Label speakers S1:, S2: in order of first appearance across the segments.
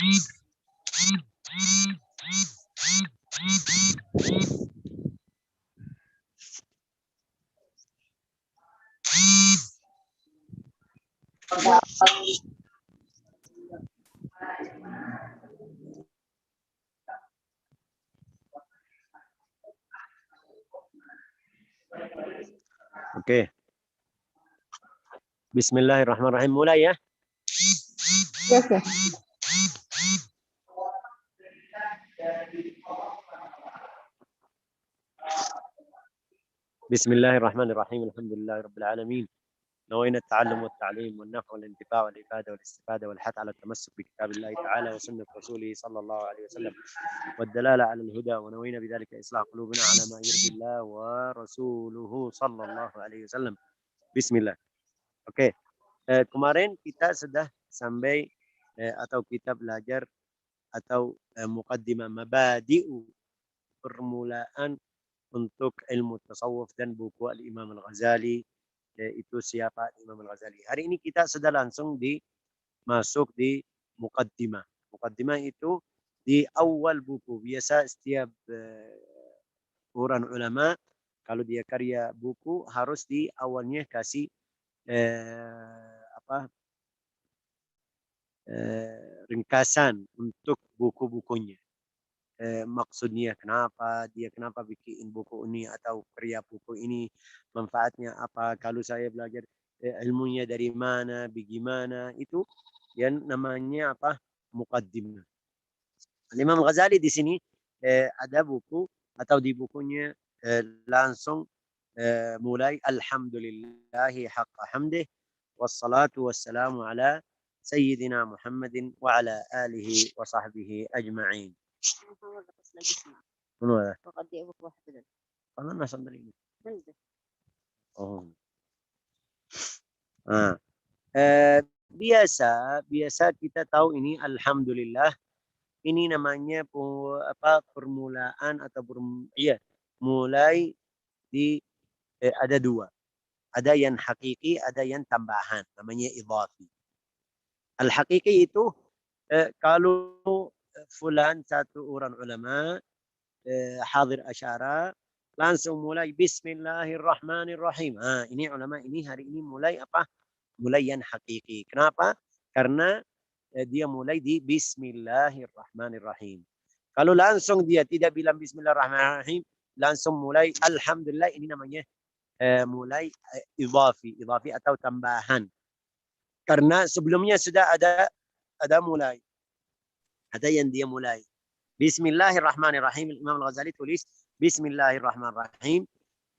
S1: Oke. Bismillahirrahmanirrahim. Mulai ya.
S2: Yes, sir.
S1: Bismillahirrahmanirrahim. Alhamdulillahirabbil alamin. نوينا التعلم والتعليم والنفع والانتفاع والإفادة والاستفادة والحث على التمسك بكتاب الله تعالى وسنة رسوله صلى الله عليه وسلم والدلالة على الهدى ونوينا بذلك إصلاح قلوبنا على ما يرضي الله ورسوله صلى الله عليه وسلم. Bismillah. Oke. Kemarin kita sudah sampai atau kita belajar atau muqaddimah mabadi'u permulaan untuk ilmu tasawuf dan buku Al-Imam Al-Ghazali. Itu siapa Imam Al-Ghazali. Hari ini kita sudah langsung masuk di muqaddimah. Muqaddimah itu di awal buku. Biasa setiap orang ulama kalau dia karya buku harus di awalnya kasih ringkasan untuk buku-bukunya. Maksudnya kenapa bikin buku ini atau karya buku ini, manfaatnya apa, kalau saya belajar ilmunya dari mana, bagaimana, itu yang namanya muqaddimah. Imam Ghazali di sini ada buku atau di bukunya langsung mulai alhamdulillahi haqqa hamdih wassalatu wassalamu ala sayyidina Muhammadin wa ala alihi wa sahbihi ajma'in. منو هذا؟
S2: وقد يأبك واحد
S1: والله ما صدق لي. biasa kita tahu ini alhamdulillah, ini namanya permulaan atau mulai di ada dua, ada yang hakiki, ada yang tambahan, namanya idhafi. Al hakiki itu kalau fulan satu orang ulama hadir asyara langsung mulai bismillahirrahmanirrahim. Ini ulama ini hari ini mulai mulai yang hakiki. Kenapa? Karena dia mulai di bismillahirrahmanirrahim. Kalau langsung dia tidak bilang bismillahirrahmanirrahim, langsung mulai alhamdulillah, ini namanya mulai idhafi atau tambahan. Karena sebelumnya sudah ada mulai. Ada yang dia mulai. Bismillahirrahmanirrahim. Imam Al-Ghazali tulis bismillahirrahmanirrahim.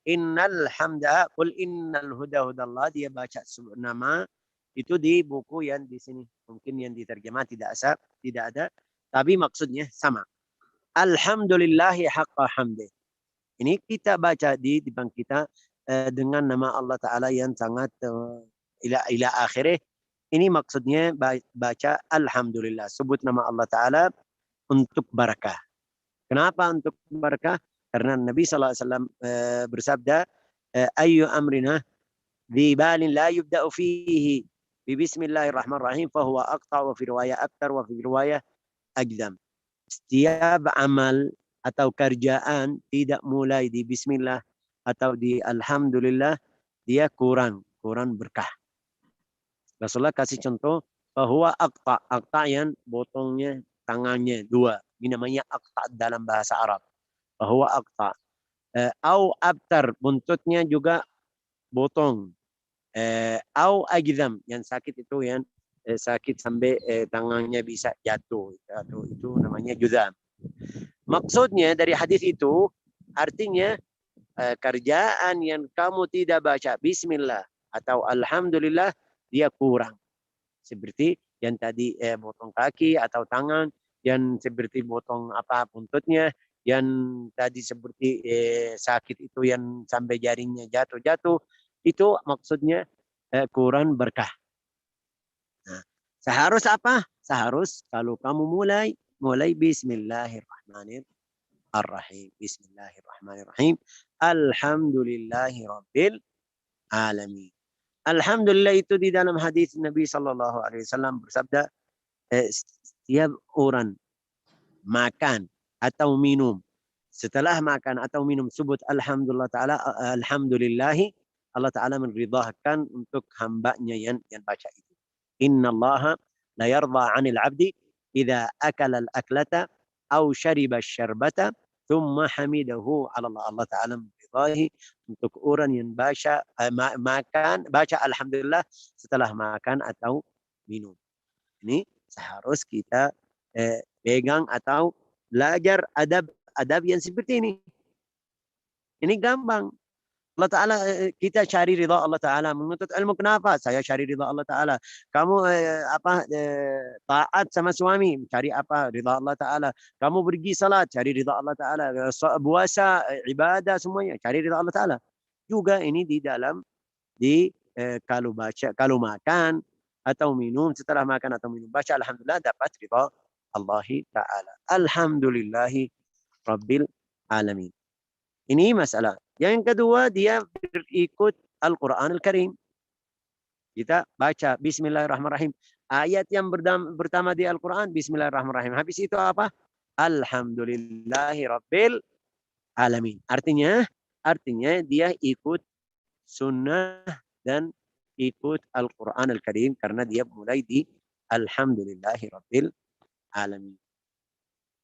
S1: Innal hamda qul innal huda hudallah. Dia baca nama itu di buku yang di sini. Mungkin yang diterjemah tidak ada. Tapi maksudnya sama. Alhamdulillahi haqqa hamdih. Ini kita baca di depan kita dengan nama Allah Ta'ala yang sangat ila akhirih. Ini maksudnya baca alhamdulillah. Sebut nama Allah Ta'ala untuk barakah. Kenapa untuk barakah? Karena Nabi SAW bersabda, ayyu amrina di balin la yubda'u fihi bi bismillahirrahmanirrahim fahuwa aqta' wa fi riwayah aktar wa fi riwayah ajdam. Setiap amal atau kerjaan tidak mulai di bismillah atau di alhamdulillah, dia kurang berkah. Rasulullah kasih contoh bahwa akta yang potongnya tangannya dua. Ini namanya akta dalam bahasa Arab. Bahwa akta. Au abtar, buntutnya juga potong. Au ajdam, yang sakit itu yang sakit sampai tangannya bisa jatuh. Itu namanya judam. Maksudnya dari hadis itu artinya kerjaan yang kamu tidak baca bismillah atau alhamdulillah, dia kurang. Seperti yang tadi potong kaki atau tangan, yang seperti potong buntutnya, yang tadi seperti sakit itu yang sampai jaringnya jatuh, itu maksudnya kurang berkah. Nah, seharus kalau kamu mulai bismillahirrahmanirrahim. Bismillahirrahmanirrahim. Alhamdulillahi rabbil alamin. Alhamdulillah itu di dalam hadis Nabi SAW bersabda, setiap orang makan atau minum, setelah makan atau minum sebut alhamdulillah taala, alhamdulillahi, Allah taala meridahkan untuk hambanya yang baca itu. Innallaha la yarda 'anil 'abdi idza akala al-aklata aw shariba asy-syarbata thumma hamidahu 'ala Allah. Allah taala meridahi untuk orang yang makan baca alhamdulillah setelah makan atau minum. Ini seharus kita pegang atau belajar adab yang seperti ini. Ini gampang. Allah Ta'ala, kita cari ridha Allah Ta'ala. Menuntut ilmu kenapa? Saya cari ridha Allah Ta'ala. Kamu taat sama suami, cari apa? Ridha Allah Ta'ala. Kamu pergi salat, cari ridha Allah Ta'ala. Puasa, ibadah, semuanya, cari ridha Allah Ta'ala. Juga ini di dalam, kalau makan atau minum, setelah makan atau minum, baca alhamdulillah, dapat ridha Allah Ta'ala. Alhamdulillahi Rabbil Alamin. Ini masalah. Yang kedua, dia berikut Al-Quran Al-Karim. Kita baca Bismillahirrahmanirrahim. Ayat yang pertama di Al-Quran, Bismillahirrahmanirrahim. Habis itu apa? Alhamdulillahi Rabbil Alamin. Artinya dia ikut sunnah dan ikut Al-Quran Al-Karim karena dia mulai di Alhamdulillahi Rabbil Alamin.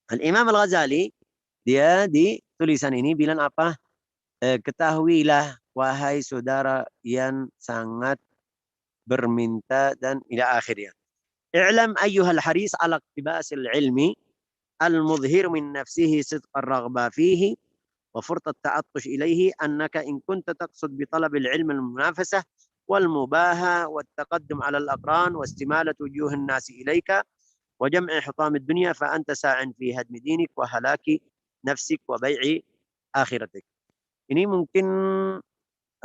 S1: Al-Imam Al-Ghazali, dia di tulisan ini bilang apa? Ketahuilah wahai saudara yang sangat berminta dan ila akhirnya. I'lam ayyuhal haris ala iqtibasil ilmi al-mudhhir min nafsihi sidq ar-raghba fihi wa furt at-ta'attush ilayhi annaka in kunta taqsud bi talab al-ilm al-munafasah wal mubaha wat taqaddum ala al-aqran wa istimalat wujuh an-nas ilayka wa jam'i hitam ad-dunya fa anta sa'in fi hadmi dinik wa halaki nafsik wa bai'i akhiratik. Ini mungkin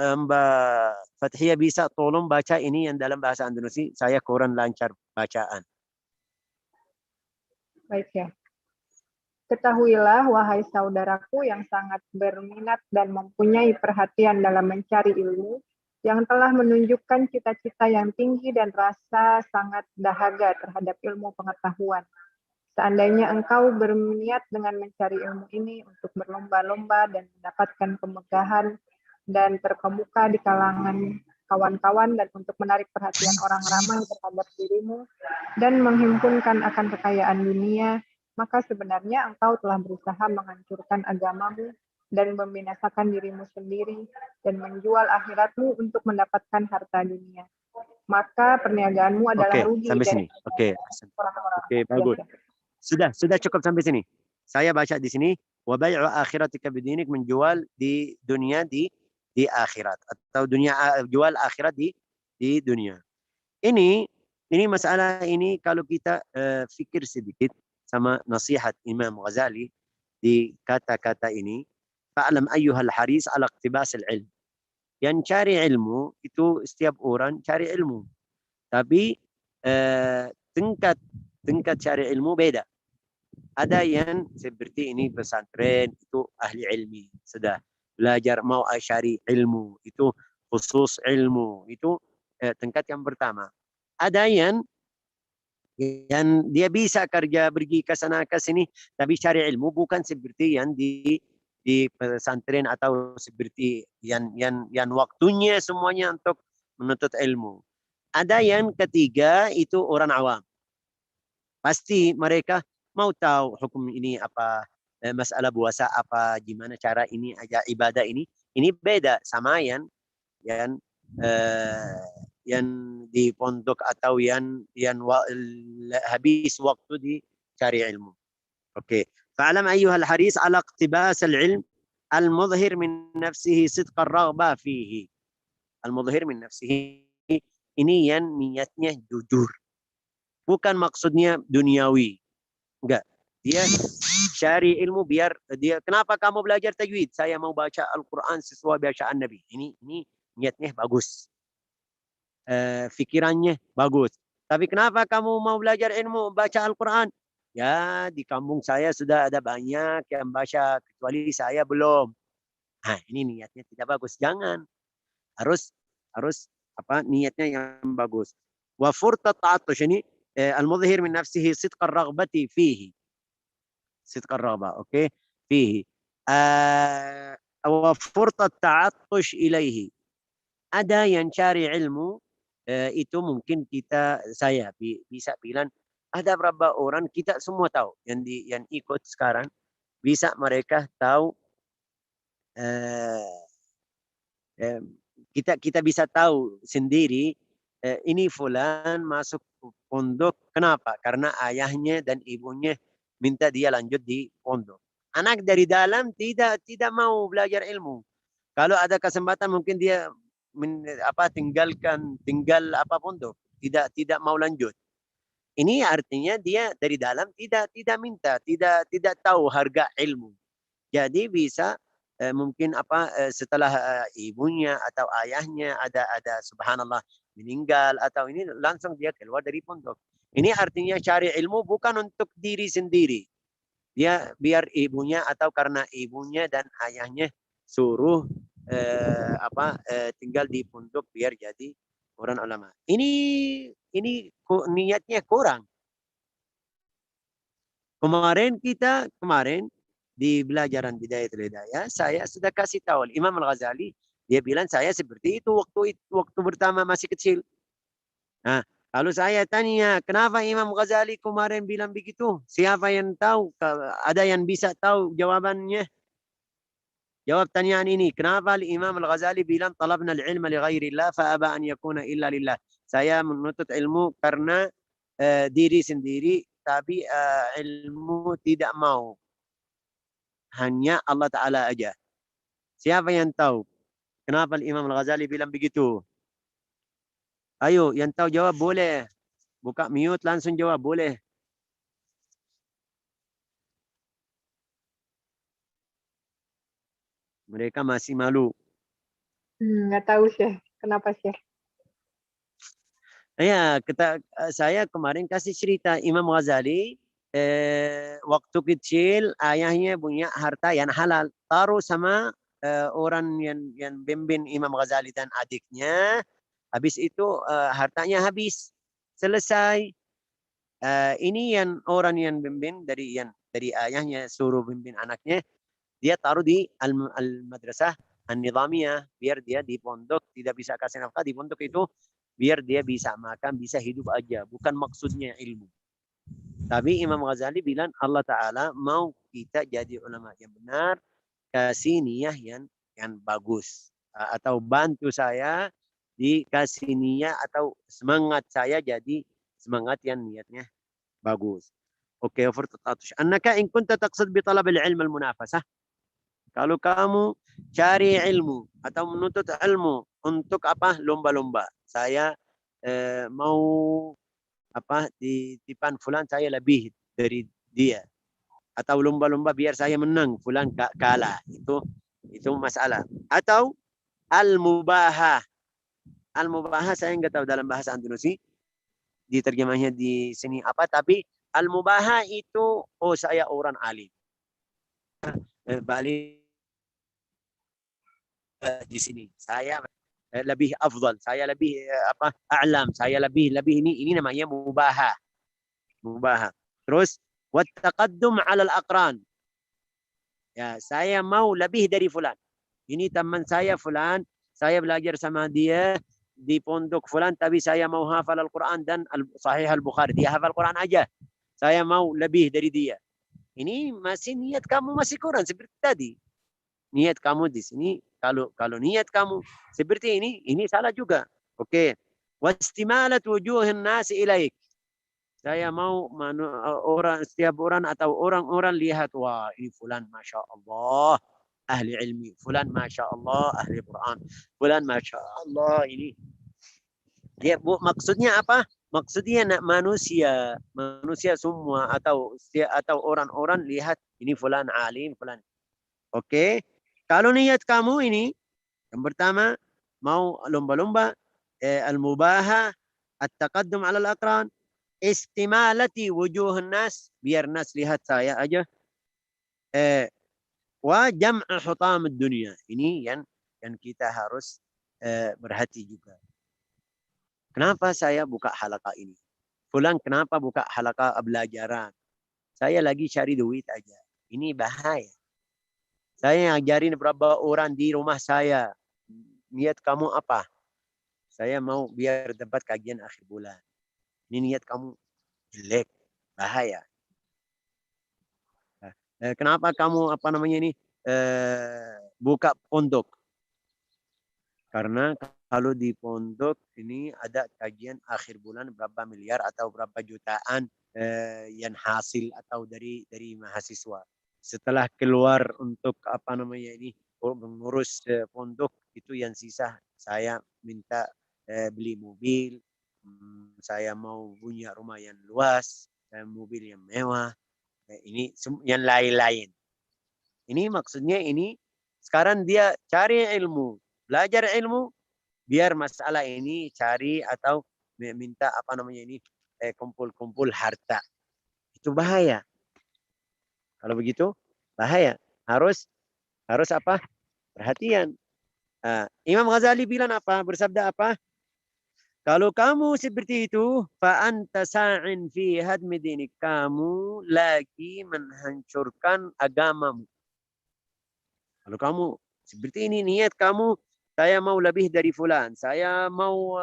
S1: Mbak Fathia bisa tolong baca ini yang dalam bahasa Indonesia. Saya kurang lancar bacaan.
S2: Baik ya. Ketahuilah wahai saudaraku yang sangat berminat dan mempunyai perhatian dalam mencari ilmu, yang telah menunjukkan cita-cita yang tinggi dan rasa sangat dahaga terhadap ilmu pengetahuan. Seandainya engkau berniat dengan mencari ilmu ini untuk berlomba-lomba dan mendapatkan kemegahan dan terkemuka di kalangan kawan-kawan dan untuk menarik perhatian orang ramai terhadap dirimu dan menghimpunkan akan kekayaan dunia, maka sebenarnya engkau telah berusaha menghancurkan agamamu dan membinasakan dirimu sendiri dan menjual akhiratmu untuk mendapatkan harta dunia. Maka perniagaanmu adalah rugi
S1: sampai sini.
S2: orang-orang.
S1: Oke, bagus. Sudah cukup sampai sini. Saya baca di sini, wa bai'u akhiratika bidinik, menjual di dunia di akhirat, atau jual akhirat di dunia. Ini masalah ini kalau kita fikir sedikit sama nasihat Imam Ghazali di kata-kata ini, fa'lam ayyuhal haris ala iqtibas al-ilm. Yang cari ilmu itu setiap orang cari ilmu. Tapi tingkat cari ilmu beda. Ada yang seperti ini pesantren, itu ahli ilmi, sudah belajar mau cari ilmu, itu khusus ilmu, itu tingkat yang pertama. Ada yang dia bisa kerja pergi ke sana ke sini, tapi cari ilmu bukan seperti yang di pesantren atau seperti yang waktunya semuanya untuk menuntut ilmu. Ada yang ketiga itu orang awam. Pasti mereka mau tahu hukum ini apa, masalah puasa apa, gimana cara ini aja ibadah ini beda sama yang di pondok atau yang habis waktu di cari ilmu. Oke. Fa'lam ayyuhal haris ala iqtibas al-ilm al-mudhhir min nafsihi sidq ar-raghba fihi. Al-mudhhir min nafsihi ini yang niatnya jujur. Bukan maksudnya duniawi. Enggak. Dia cari ilmu biar dia, kenapa kamu belajar tajwid? Saya mau baca Al-Quran sesuai bacaan Nabi. Ini niatnya bagus. Fikirannya bagus. Tapi kenapa kamu mau belajar ilmu baca Al-Quran? Ya, di kampung saya sudah ada banyak yang baca, kecuali saya belum. Nah, ini niatnya tidak bagus. Jangan. Harus niatnya yang bagus. Wa furta ta'attush, ini المظهر من نفسه صدق الرغبة فيه. صدق الرغبة. أوكي. فيه. وفرط التعطش إليه. Ada yang cari ilmu, itu mungkin saya bisa bilang ada berapa orang kita semua tahu yang ikut sekarang, bisa mereka tahu, kita bisa tahu sendiri, ini fulan masuk pondok kenapa? Karena ayahnya dan ibunya minta dia lanjut di pondok. Anak dari dalam tidak mau belajar ilmu. Kalau ada kesempatan mungkin dia tinggal pondok, tidak mau lanjut. Ini artinya dia dari dalam tidak minta, tidak tahu harga ilmu. Jadi bisa mungkin setelah ibunya atau ayahnya ada subhanallah meninggal atau ini langsung dia keluar dari pondok. Ini artinya cari ilmu bukan untuk diri sendiri. Dia biar ibunya atau karena ibunya dan ayahnya suruh tinggal di pondok biar jadi orang ulama. Ini niatnya kurang. Kemarin di belajaran Bidayatul Hidayah, saya sudah kasih tahu Imam Al-Ghazali, dia bilang saya seperti itu waktu pertama masih kecil. Nah, kalau saya tanya, kenapa Imam Ghazali kemarin bilang begitu? Siapa yang tahu? Ada yang bisa tahu jawabannya? Jawab tanyaan ini. Kenapa Imam Al-Ghazali bilang talabna al-ilma li ghairillah fa'aba an yakuna illa lillah. Saya menuntut ilmu karena diri sendiri, tapi ilmu tidak mau. Hanya Allah Ta'ala aja. Siapa yang tahu? Kenapa Imam Al-Ghazali bilang begitu? Ayo, yang tahu jawab boleh. Buka mute langsung jawab boleh. Mereka masih malu.
S2: Nggak tahu Syekh. Kenapa Syekh?
S1: Ya, saya kemarin kasih cerita Imam Ghazali, waktu kecil ayahnya punya harta yang halal, taruh sama orang yang bimbing Imam Ghazali dan adiknya. Habis itu hartanya habis, selesai. Ini yang orang yang bimbing dari ayahnya suruh bimbing anaknya, dia taruh di al-madrasah an-nizamiyah biar dia di pondok tidak bisa kasih nafkah di pondok itu, biar dia bisa makan, bisa hidup aja, bukan maksudnya ilmu. Tapi Imam Ghazali bilang Allah Ta'ala mau kita jadi ulama yang benar, kasih niat yang bagus, atau bantu saya dikasih niat atau semangat saya jadi semangat yang niatnya bagus. Oke, annaka in kunta taqsid bi talab al-ilm al-munafasah. Kalau kamu cari ilmu atau menuntut ilmu untuk lomba-lomba. Saya mau di depan fulan saya lebih dari dia, atau lomba-lomba biar saya menang fulan kalah. Itu masalah. Atau al-mubahah. Al-mubahah saya enggak tahu dalam bahasa Andalusi diterjemahnya di sini apa, tapi al-mubahah itu saya orang alim. Balik di sini saya lebih afdal, saya lebih a'lam, saya lebih ini namanya mubahah. Terus wat taqaddum 'ala al-aqran. Ya, saya mau lebih dari fulan. Ini teman saya fulan, saya belajar sama dia di pondok fulan, tapi saya mau hafal Al-Quran dan Sahih Al-Bukhari. Dia hafal Quran aja. Saya mau lebih dari dia. Ini masih niat kamu masih kurang seperti tadi. Niat kamu di sini, kalau niat kamu seperti ini salah juga. Oke. Wastimalat wujuhin nasi ilaik. Saya mau setiap orang atau orang-orang lihat, wah ini fulan Masya Allah ahli ilmi, fulan Masya Allah ahli Quran, fulan Masya Allah ini. Dia maksudnya apa? Maksudnya manusia semua atau orang-orang lihat ini fulan alim, fulan. Oke. Kalau niat kamu ini, yang pertama mau lomba-lomba, al-mubaha, at-taqaddum 'ala al-aqran, istimalati wujuh nas, biar nas lihat saya aja. Wa jam' hutam dunia. Ini yang kita harus berhati juga. Kenapa saya buka halaqah ini? Fulan kenapa buka halaqah belajaran? Saya lagi cari duit aja. Ini bahaya. Saya ngajarin berapa orang di rumah saya. Niat kamu apa? Saya mau biar dapat kajian akhir bulan. Ini niat kamu jelek, bahaya. Kenapa kamu apa namanya ini buka pondok? Karena kalau di pondok ini ada kajian akhir bulan berapa miliar atau berapa jutaan yang hasil atau dari mahasiswa. Setelah keluar untuk apa namanya ini mengurus pondok, itu yang sisa saya minta beli mobil, saya mau punya rumah yang luas, mobil yang mewah, ini yang lain-lain. Ini maksudnya ini sekarang dia cari ilmu, belajar ilmu, biar masalah ini cari atau minta apa namanya ini kumpul-kumpul harta. Itu bahaya. Kalau begitu bahaya. Harus apa? Perhatian. Imam Ghazali bilang apa? Bersabda apa? Kalau kamu seperti itu, fa anta sa'in fi hadmi dinik. Kamu lagi menghancurkan agamamu. Kalau kamu seperti ini niat kamu, saya mau lebih dari fulan, saya mau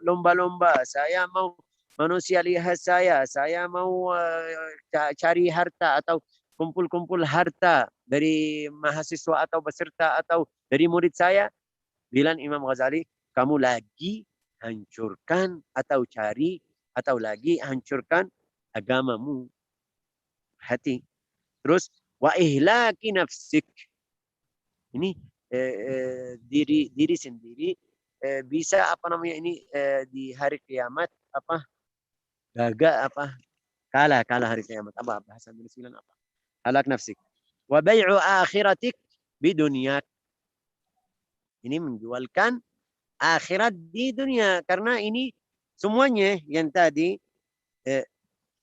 S1: lomba-lomba, saya mau manusia lihat saya mau cari harta atau kumpul-kumpul harta dari mahasiswa atau peserta atau dari murid saya, bilang Imam Ghazali, kamu lagi hancurkan atau cari atau lagi hancurkan agamamu. Hati. Terus wa ihlaki nafsik. Ini diri sendiri bisa apa namanya ini di hari kiamat apa gagal apa kalah hari kiamat, apa bahasa Indonesia apa, halak nafsik. Wa bai'u akhiratik bidunyak. Ini menjualkan akhirat di dunia, karena ini semuanya yang tadi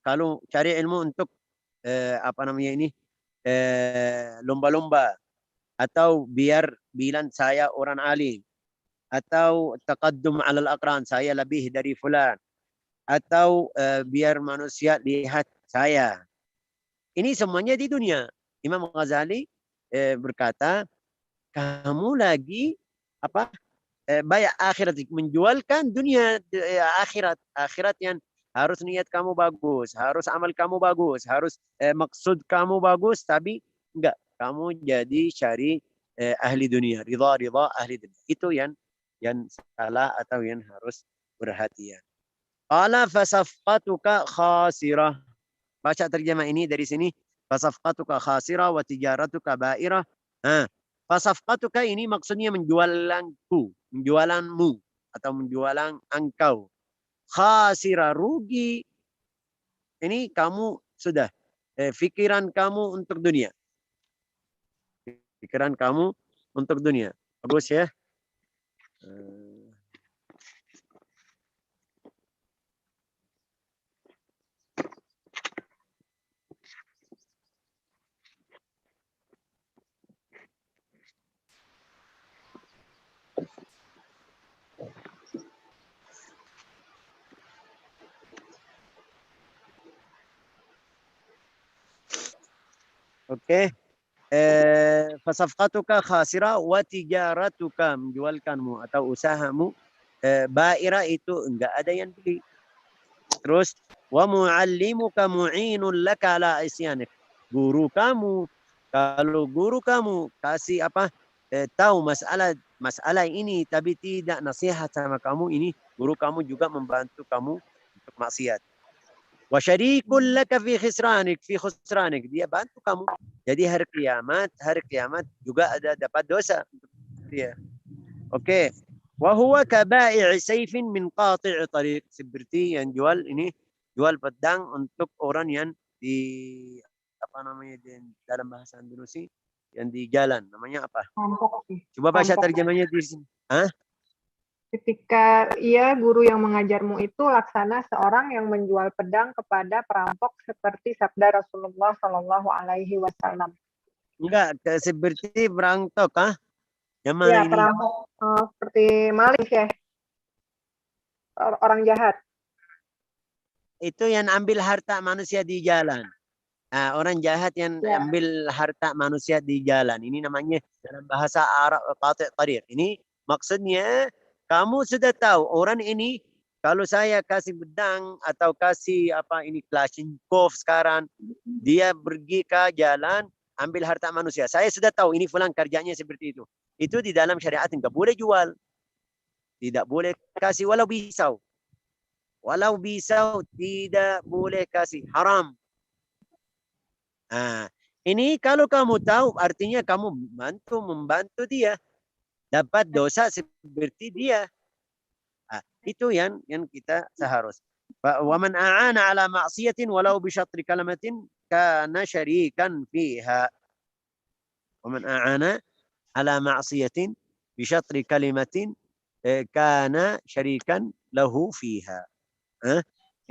S1: kalau cari ilmu untuk apa namanya ini lomba-lomba atau biar bilang saya orang alim, atau taqaddum alal aqran, saya lebih dari fulan, atau biar manusia lihat saya. Ini semuanya di dunia. Imam Ghazali berkata, kamu lagi apa banyak akhirat, menjualkan dunia akhirat yang harus niat kamu bagus, harus amal kamu bagus, harus maksud kamu bagus, tapi enggak, kamu jadi cari ahli dunia, ridha ahli dunia. Itu yang salah atau yang harus perhatian. Qala fasafqatuka khasirah. Baca terjemah ini dari sini. Fasafqatuka khasirah wa tijaratuka ba'irah. Fasafqatuka ini maksudnya menjualanmu atau menjualan engkau. Khasirah, rugi. Ini kamu sudah pikiran kamu untuk dunia. Pikiran kamu untuk dunia. Bagus ya. Oke. Fasafqatuka khasira wa tijaratuka, menjualkanmu atau usahamu ba'ira, itu enggak ada yang beli. Terus wa muallimuka mu'inun laka ala isyanik. Guru kamu, kalau guru kamu kasih apa tahu masalah ini tapi tidak nasihat sama kamu, ini guru kamu juga membantu kamu untuk maksiat. Wa syarikul laka fi khusranik, dia bantu kamu. Jadi hari kiamat juga ada dapat dosa untuk dia. Oke. Wa huwa kaba'i' sayfin min qati' tariq, seperti yang jual pedang untuk orang yang di apa namanya dalam bahasa Indonesia yang di jalan, namanya apa? Coba baca terjemahnya di sini.
S2: Ketika guru yang mengajarmu itu laksana seorang yang menjual pedang kepada perampok, seperti sabda Rasulullah Shallallahu Alaihi Wasallam.
S1: Enggak, seperti perampok, Yang mana ini?
S2: Perampok, seperti maling ya, orang jahat.
S1: itu yang ambil harta manusia di jalan. Orang jahat yang ambil harta manusia di jalan. Ini namanya dalam bahasa Arab qati' tariq. Ini maksudnya kamu sudah tahu orang ini kalau saya kasih pedang atau kasih apa ini Kalashnikov sekarang, dia pergi ke jalan ambil harta manusia. Saya sudah tahu ini fulan kerjanya seperti itu. Itu di dalam syariat enggak boleh jual. Tidak boleh kasih walau pisau. Walau pisau tidak boleh kasih. Haram. Ini kalau kamu tahu artinya kamu membantu dia dapat dosa seperti dia. Itu yang kita seharusnya. ومن أعان على معصية ولو بشطر كلمة كان شريكا فيها. ومن أعان على معصية بشطر كلمة كان شريكا له فيها.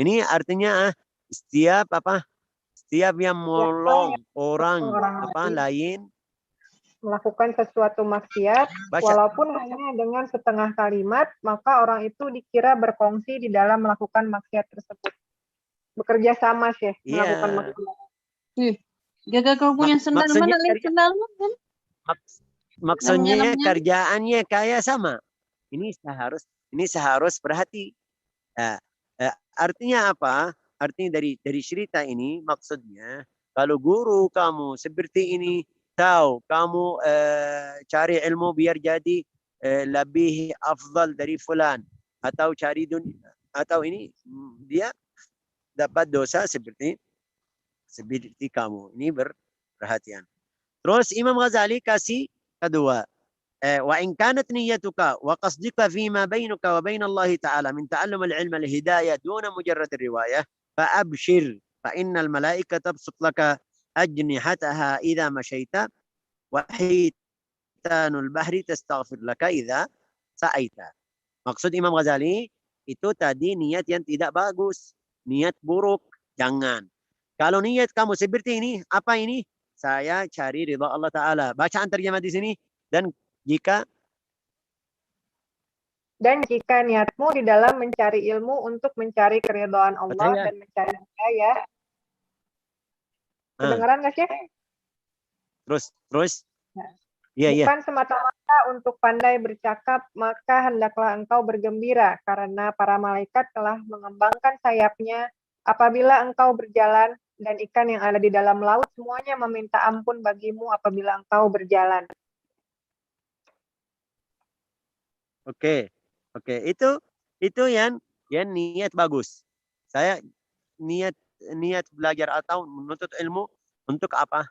S1: Ini artinya setiap yang menolong orang lain
S2: melakukan sesuatu maksiat, walaupun hanya dengan setengah kalimat, maka orang itu dikira berkongsi di dalam melakukan maksiat tersebut. Bekerja sama, Syekh, melakukan maksiat.
S3: Jaga kau punya sendal mana lain sendalmu kan?
S1: Maksudnya kerjaannya kayak sama. Ini seharus perhati. Artinya apa? Artinya dari cerita ini maksudnya kalau guru kamu seperti ini tahu kamu cari ilmu biar jadi lebih afdal dari fulan atau cari dunia atau ini dia dapat dosa seperti kamu. Ini berperhatian. Terus Imam Ghazali kasih kedua. وإن كانت نيتك وقصدك فيما بينك وبين الله تعالى من تعلم العلم الهداية دون مجرد الرواية فأبشر فإن الملائكة تبسط لك أجنحتها إذا مشيت وحيتان البحر تستغفر لك إذا سعيت. Maksud Imam Ghazali itu tadi niat yang tidak bagus, niat buruk, jangan. Kalau niat kamu seperti ini, apa ini? Saya cari ridha Allah Ta'ala. Bacaan terjemah di sini. Dan jika
S2: niatmu di dalam mencari ilmu untuk mencari keridhaan Allah dan mencari hidayah. Kedengeran nggak sih?
S1: Terus.
S2: Bukan semata-mata untuk pandai bercakap, maka hendaklah engkau bergembira karena para malaikat telah mengembangkan sayapnya apabila engkau berjalan dan ikan yang ada di dalam laut semuanya meminta ampun bagimu apabila engkau berjalan.
S1: Oke. Itu yang niat bagus. Saya niat belajar atau menuntut ilmu untuk apa?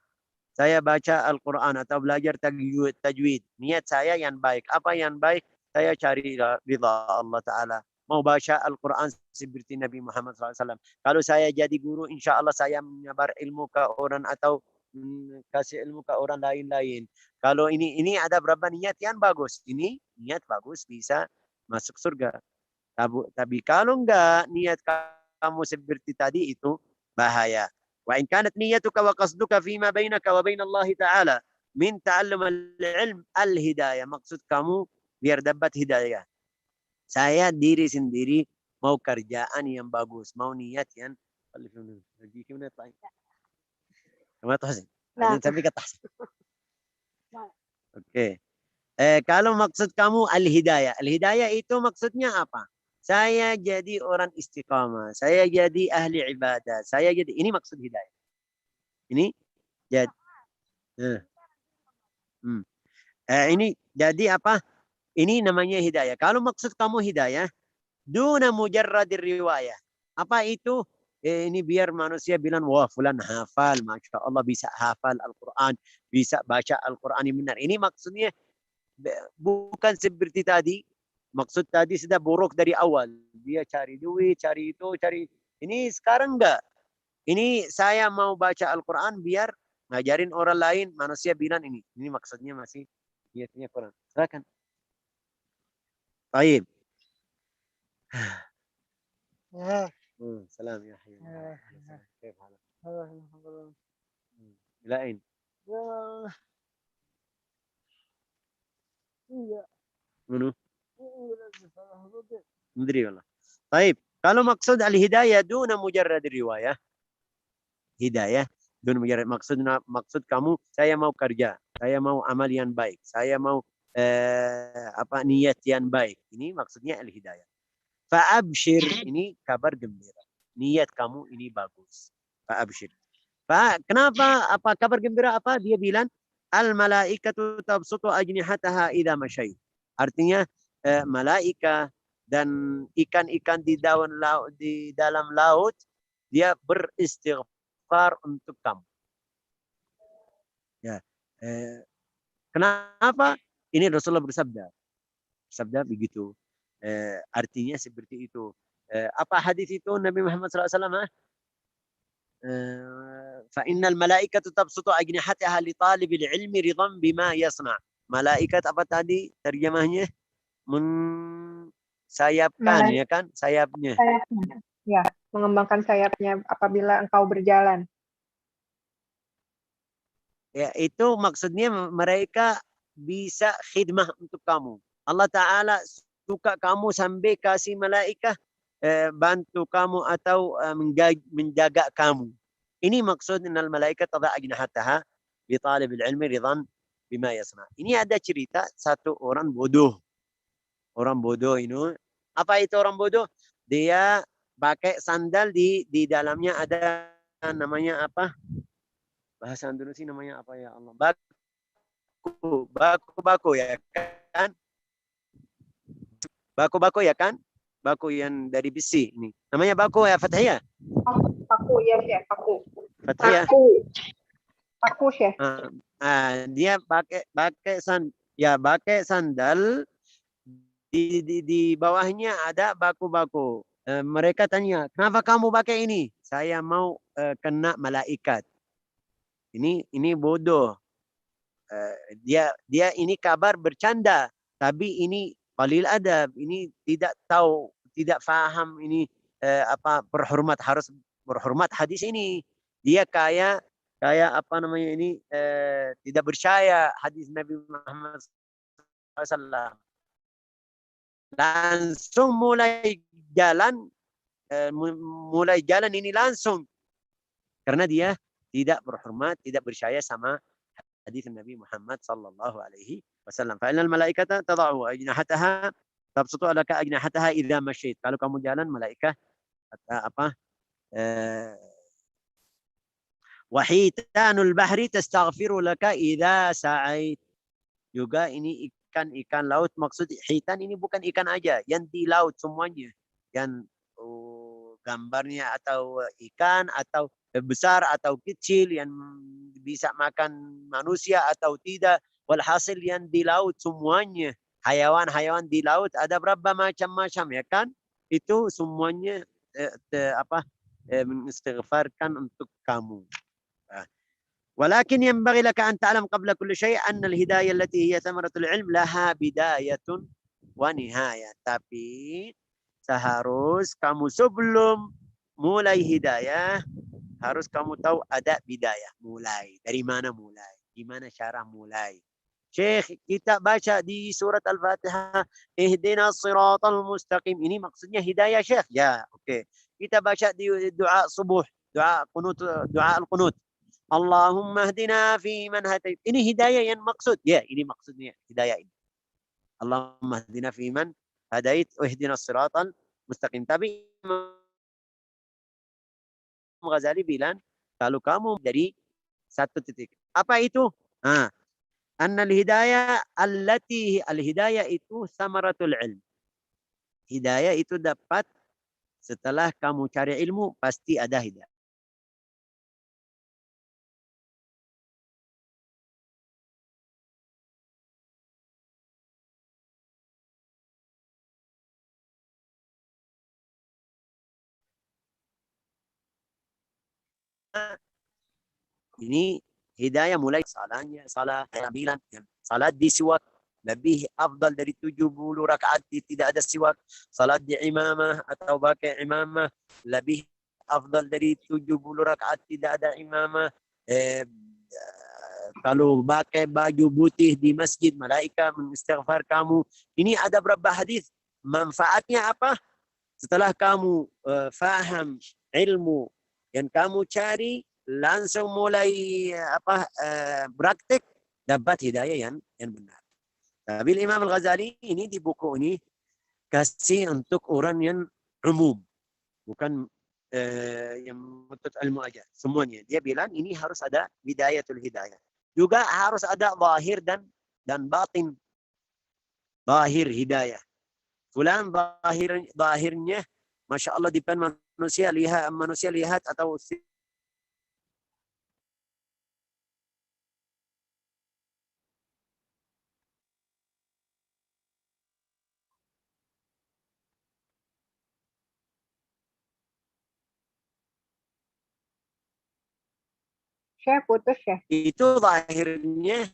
S1: Saya baca Al-Quran atau belajar tajwid. Niat saya yang baik. Apa yang baik? Saya cari ridha Allah Ta'ala. Mau baca Al-Quran seperti Nabi Muhammad SAW. Kalau saya jadi guru, insya Allah saya menyebar ilmu ke orang atau kasih ilmu ke orang lain-lain. Kalau ini ada berapa niat yang bagus. Ini niat bagus bisa masuk surga. Tapi kalau enggak niat kamu seperti tadi itu bahaya. Wa in kanat niyyatuka wa qasduka fima bainaka wa bain Allah Ta'ala min ta'allum al-ilm al-hidayah. Maksud kamu biar dapat hidayah. Saya diri sendiri mau kerjaan yang bagus, mau niat yang sampai ke atas. Oke. Kalau maksud kamu al-hidayah. Al-hidayah itu maksudnya apa? Saya jadi orang istiqamah. Saya jadi ahli ibadah. Ini maksud hidayah. Ini jadi ini jadi apa? Ini namanya hidayah. Kalau maksud kamu hidayah, duna mujarradir riwayah. Apa itu? Ini biar manusia bilang, wah fulan hafal, Masya Allah bisa hafal Al-Quran, bisa baca Al-Quran yang benar. Ini maksudnya bukan seperti tadi. Maksud tadi sudah buruk dari awal. Dia cari duit, cari itu, cari. Ini sekarang enggak. Ini saya mau baca Al-Quran biar ngajarin orang lain, manusia bilang ini. Ini maksudnya masih niatnya Quran. Silakan. Baik. Salam ya hayy. Kayf halak? Alhamdulillah. Ila ain? Iya. منو؟ مدري والله. طيب Kalau maksud al-hidayah duna mujarrad riwayah, hidayah duna mujarrad, maksud kamu saya mau kerja, saya mau amal yang baik, saya mau niat yang baik. Ini maksudnya al-hidayah. Fa'abshir, ini kabar gembira. Niat kamu ini bagus. Fa'abshir. Kenapa? Apa kabar gembira apa? Dia bilang al-malaikatu tabsutu ajnihataha idza masyait. Artinya malaika dan ikan-ikan di dalam laut dia beristighfar untuk kamu. Ya. Kenapa? Ini Rasulullah bersabda begitu. Artinya seperti itu. Apa hadis itu Nabi Muhammad SAW? فإن الملائكة تبسط أجنحتها لطالب العلم رضا بما يصنع. Malaikat apa tadi terjemahnya? Sayapkan, ya kan? Sayapnya.
S2: Ya, mengembangkan sayapnya apabila engkau berjalan.
S1: Ya, itu maksudnya mereka bisa khidmah untuk kamu. Allah Ta'ala suka kamu sampai kasih malaikat bantu kamu atau menjaga kamu. Ini maksud innal malaikat tadha ajnahataha li talibil ilmi ridhan bima yasna. Ini ada cerita satu orang bodoh. Orang bodoh ini, apa itu orang bodoh? Dia pakai sandal di dalamnya ada namanya apa? Bahasa Indonesia namanya apa ya Allah? Baku ya kan? Baku ya kan? Baku yang dari besi ini. Namanya baku ya Fathiyah?
S2: Paku ya Syekh, paku.
S1: Fathiyah.
S2: Paku Syekh.
S1: Dia pakai sandal di bawahnya ada baku-baku. Mereka tanya, "Kenapa kamu pakai ini?" "Saya mau kena malaikat." Ini bodoh. Dia ini kabar bercanda, tapi ini qalil adab, ini tidak tahu, tidak faham ini harus berhormat hadis ini. Dia kayak apa namanya ini tidak percaya hadis Nabi Muhammad SAW. Langsung mulai jalan ini langsung karena dia tidak berhormat, tidak percaya sama hadis Nabi Muhammad sallallahu alaihi wasallam. Fa innal malaikata tad'u ajnahataha tabsutu laka ajnahataha idza masyait. Kalau kamu jalan malaikat wa hitanul bahri tastaghfiru laka idza sa'ait. Juga ini ikan laut, maksud hitan ini bukan ikan aja, yang di laut semuanya. Yang gambarnya atau ikan atau besar atau kecil yang bisa makan manusia atau tidak. Walhasil yang di laut semuanya. Hayawan-hayawan di laut ada berapa macam-macam ya kan? Itu semuanya mengistighfarkan untuk kamu. ولكن ينبغي لك أن تعلم قبل كل شيء أن الهداية التي هي ثمرة العلم لها بداية ونهاية. Tapi seharus kamu sebelum mulai hidayah harus kamu tahu ada bidayah, mulai. Dari mana mulai? Gimana cara mulai? Syekh, kita baca di surat Al-Fatihah, ihdinas siratal mustaqim. Ini maksudnya hidayah, Syekh. Ya, oke. Kita baca di doa subuh, doa al-qunut. Allahumma hdina fi man hadait. Ini hidayah yang maksud. Ya, ini maksudnya hidayah ini. Allahumma hdina fi man hadait wa ihdinas siratal mustaqim. Tapi Ghazali bilang, kalau kamu dari satu titik. Apa itu? Annal hidayah al-hidayah itu samaratul ilm. Hidayah itu dapat setelah kamu cari ilmu, pasti ada hidayah. Ini hidayah mulai salat bilang salat di siwak lebih afdal dari 70 rakaat tidak ada siwak. Salat di imamah atau pakai imamah lebih afdal dari 70 rakaat tidak ada imamah. Kalau pakai baju putih di masjid, malaikat mengistighfar kamu. Ini ada berapa hadis? Manfaatnya apa? setelah kamu faham ilmu yang kamu cari, langsung mulai praktek, dapat hidayah yang benar. Tapi Imam Al-Ghazali ini di buku ini kasih untuk orang yang umum, bukan yang menuntut ilmu aja. Semuanya. Dia bilang ini harus ada bidayatul hidayah. Juga harus ada zahir dan batin. Zahir hidayah. Fulan zahirnya, Masya Allah di depan manusia lihat atau
S2: Syekh putus ya.
S1: itu zahirnya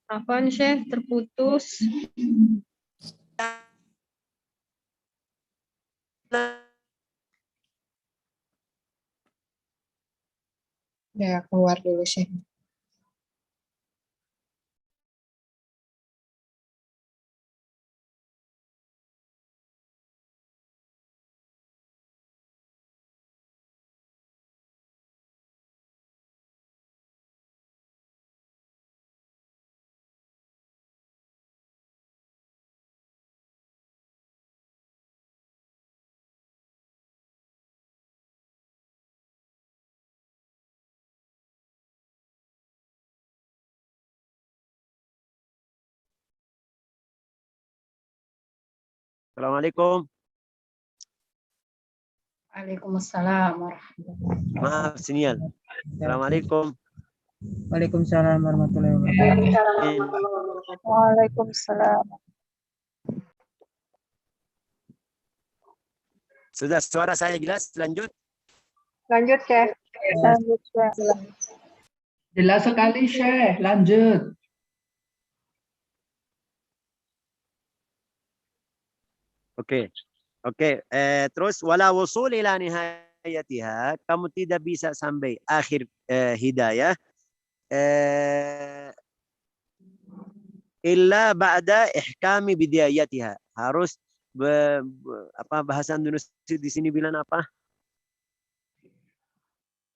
S3: Apaan, Syekh? Terputus.
S4: Ya, keluar dulu, Syekh.
S1: Assalamualaikum.
S4: Waalaikumsalam warahmatullahi
S1: Maaf sinyal. Assalamualaikum.
S5: Waalaikumsalam warahmatullahi wabarakatuh.
S2: Waalaikumsalam.
S1: Sudah suara saya jelas? Lanjut.
S2: Lanjut, Syekh. Lanjut, Syekh.
S5: Jelas sekali, Syekh. Lanjut.
S1: Oke. Terus wala wusul ila nihayatiha, kamu tidak bisa sampai akhir hidayah illa ba'da ihkami bidayatiha. Harus bahasa Indonesia di sini bilang apa?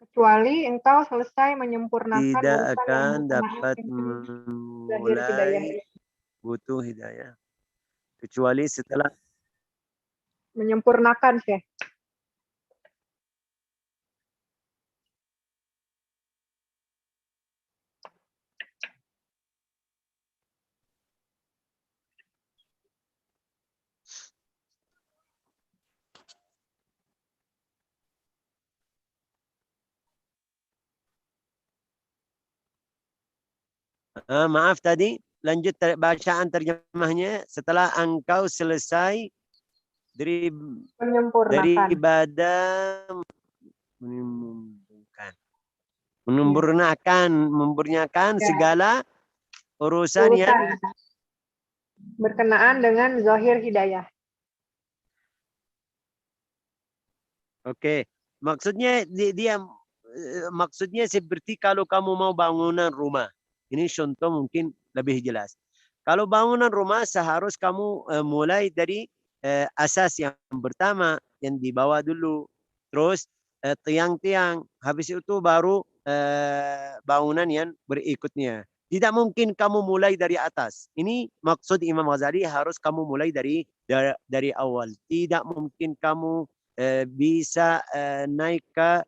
S2: Kecuali engkau selesai menyempurnakan
S1: Tidak
S2: urusan
S1: akan
S2: yang
S1: dapat
S2: hidayah.
S1: mulai butuh hidayah kecuali setelah
S2: Menyempurnakan, Syekh.
S1: maaf tadi, lanjut bacaan terjemahnya. Setelah engkau selesai
S2: Menyempurnakan.
S1: daripada menyempurnakan
S2: Ya.
S1: segala urusan yang
S2: berkenaan dengan zahir hidayah.
S1: Oke. Maksudnya maksudnya seperti kalau kamu mau bangunan rumah. Ini contoh mungkin lebih jelas. Kalau bangunan rumah seharus kamu mulai dari asas yang pertama yang dibawa dulu. Terus tiang-tiang. Habis itu baru bangunan yang berikutnya. Tidak mungkin kamu mulai dari atas. Ini maksud Imam Ghazali, harus kamu mulai dari awal. Tidak mungkin kamu bisa naik ke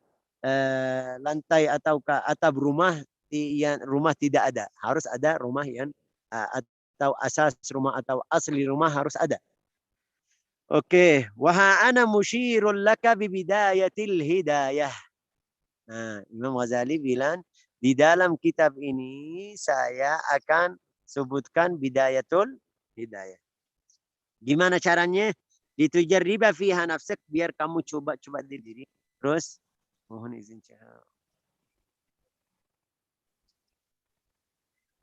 S1: lantai atau ke atap rumah yang rumah tidak ada. Harus ada rumah yang atau asas rumah atau asli rumah harus ada. Oke, wa ana musyirul laka bi bidayatil hidayah. Nah, Imam Ghazali bilang di dalam kitab ini saya akan sebutkan bidayatul hidayah. Gimana caranya? Litujarriba fiha nafsak, biar kamu coba-coba diri. Terus mohon izin cahaya.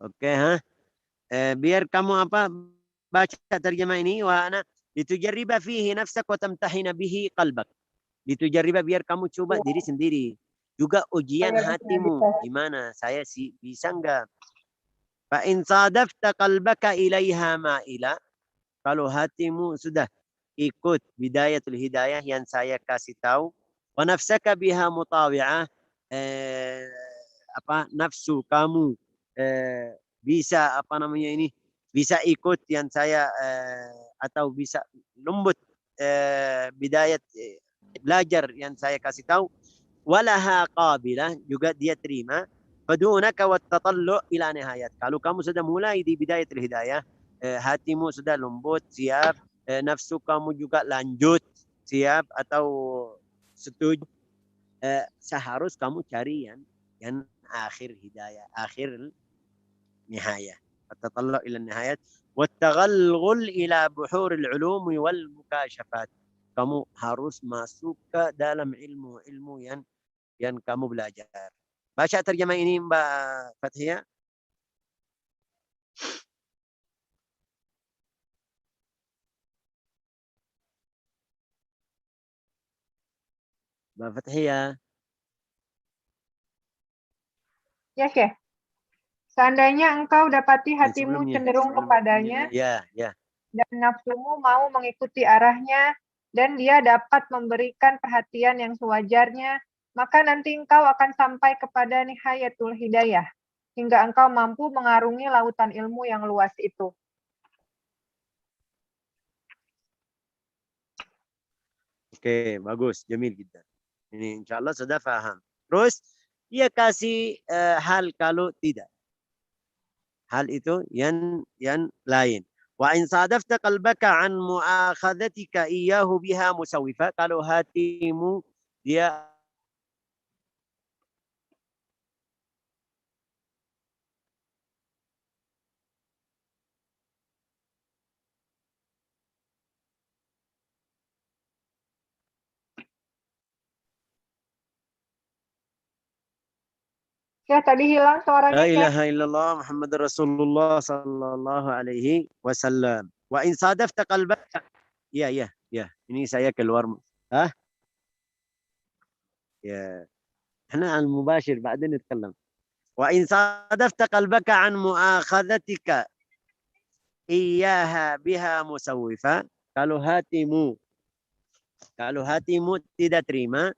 S1: Oke, biar kamu baca terjemah ini, wa ana litujarriba fihi nafsak wa tamtahina bihi qalbak. Litujarriba biar kamu coba diri sendiri. Juga ujian hatimu. Gimana? Saya sih bisa enggak? Fa in sadafta qalbaka ilaiha ma'ila. Kalau hatimu sudah ikut bidayatul hidayah yang saya kasih tahu, wa nafsaka biha mutawi'ah, nafsu kamu bisa bisa ikut yang saya atau bisa lembut bidayat belajar yang saya kasih tahu, walaha qabilah, juga dia terima, fadunaka wattatallu ila nihayat. Kalau kamu sudah mulai di bidayatul hidayah, hatimu sudah lembut, siap, nafsu kamu juga lanjut, siap atau setuju, seharus kamu cari yang akhir hidayah, akhir nihayah. Tatallu ila nihayat wattaghalghul ila buhuril ulum wal mukashafat. Kamu harus masuk ke dalam ilmu yang kamu belajar. Baca terjemah ini Mbak Fathia. Mbak Fathia.
S2: Ya, Syekh. Seandainya engkau dapati hatimu cenderung kepadanya, dan nafsumu mau mengikuti arahnya, dan dia dapat memberikan perhatian yang sewajarnya, maka nanti engkau akan sampai kepada nihayatul hidayah, hingga engkau mampu mengarungi lautan ilmu yang luas itu.
S1: Oke, bagus, jamil kita. Ini insya Allah sudah paham. Terus dia kasih hal kalau tidak. Hal itu yang lain. Wa in sadafta qalbaka an mu'akhadhatika iyyahu biha musawwifa. Kalau hatimu dia
S2: Ya, tadi hilang suaranya.
S1: La ilaha illallah Muhammad Rasulullah sallallahu alaihi wasallam. Wa in sadafta qalbaka. Ya. Ini saya keluar. Hah? Ya. احنا على المباشر بعدين نتكلم. وإن صادفت قلبك عن مؤاخذتك إياها بها مسوفة. Kalau hatimu tidak terima,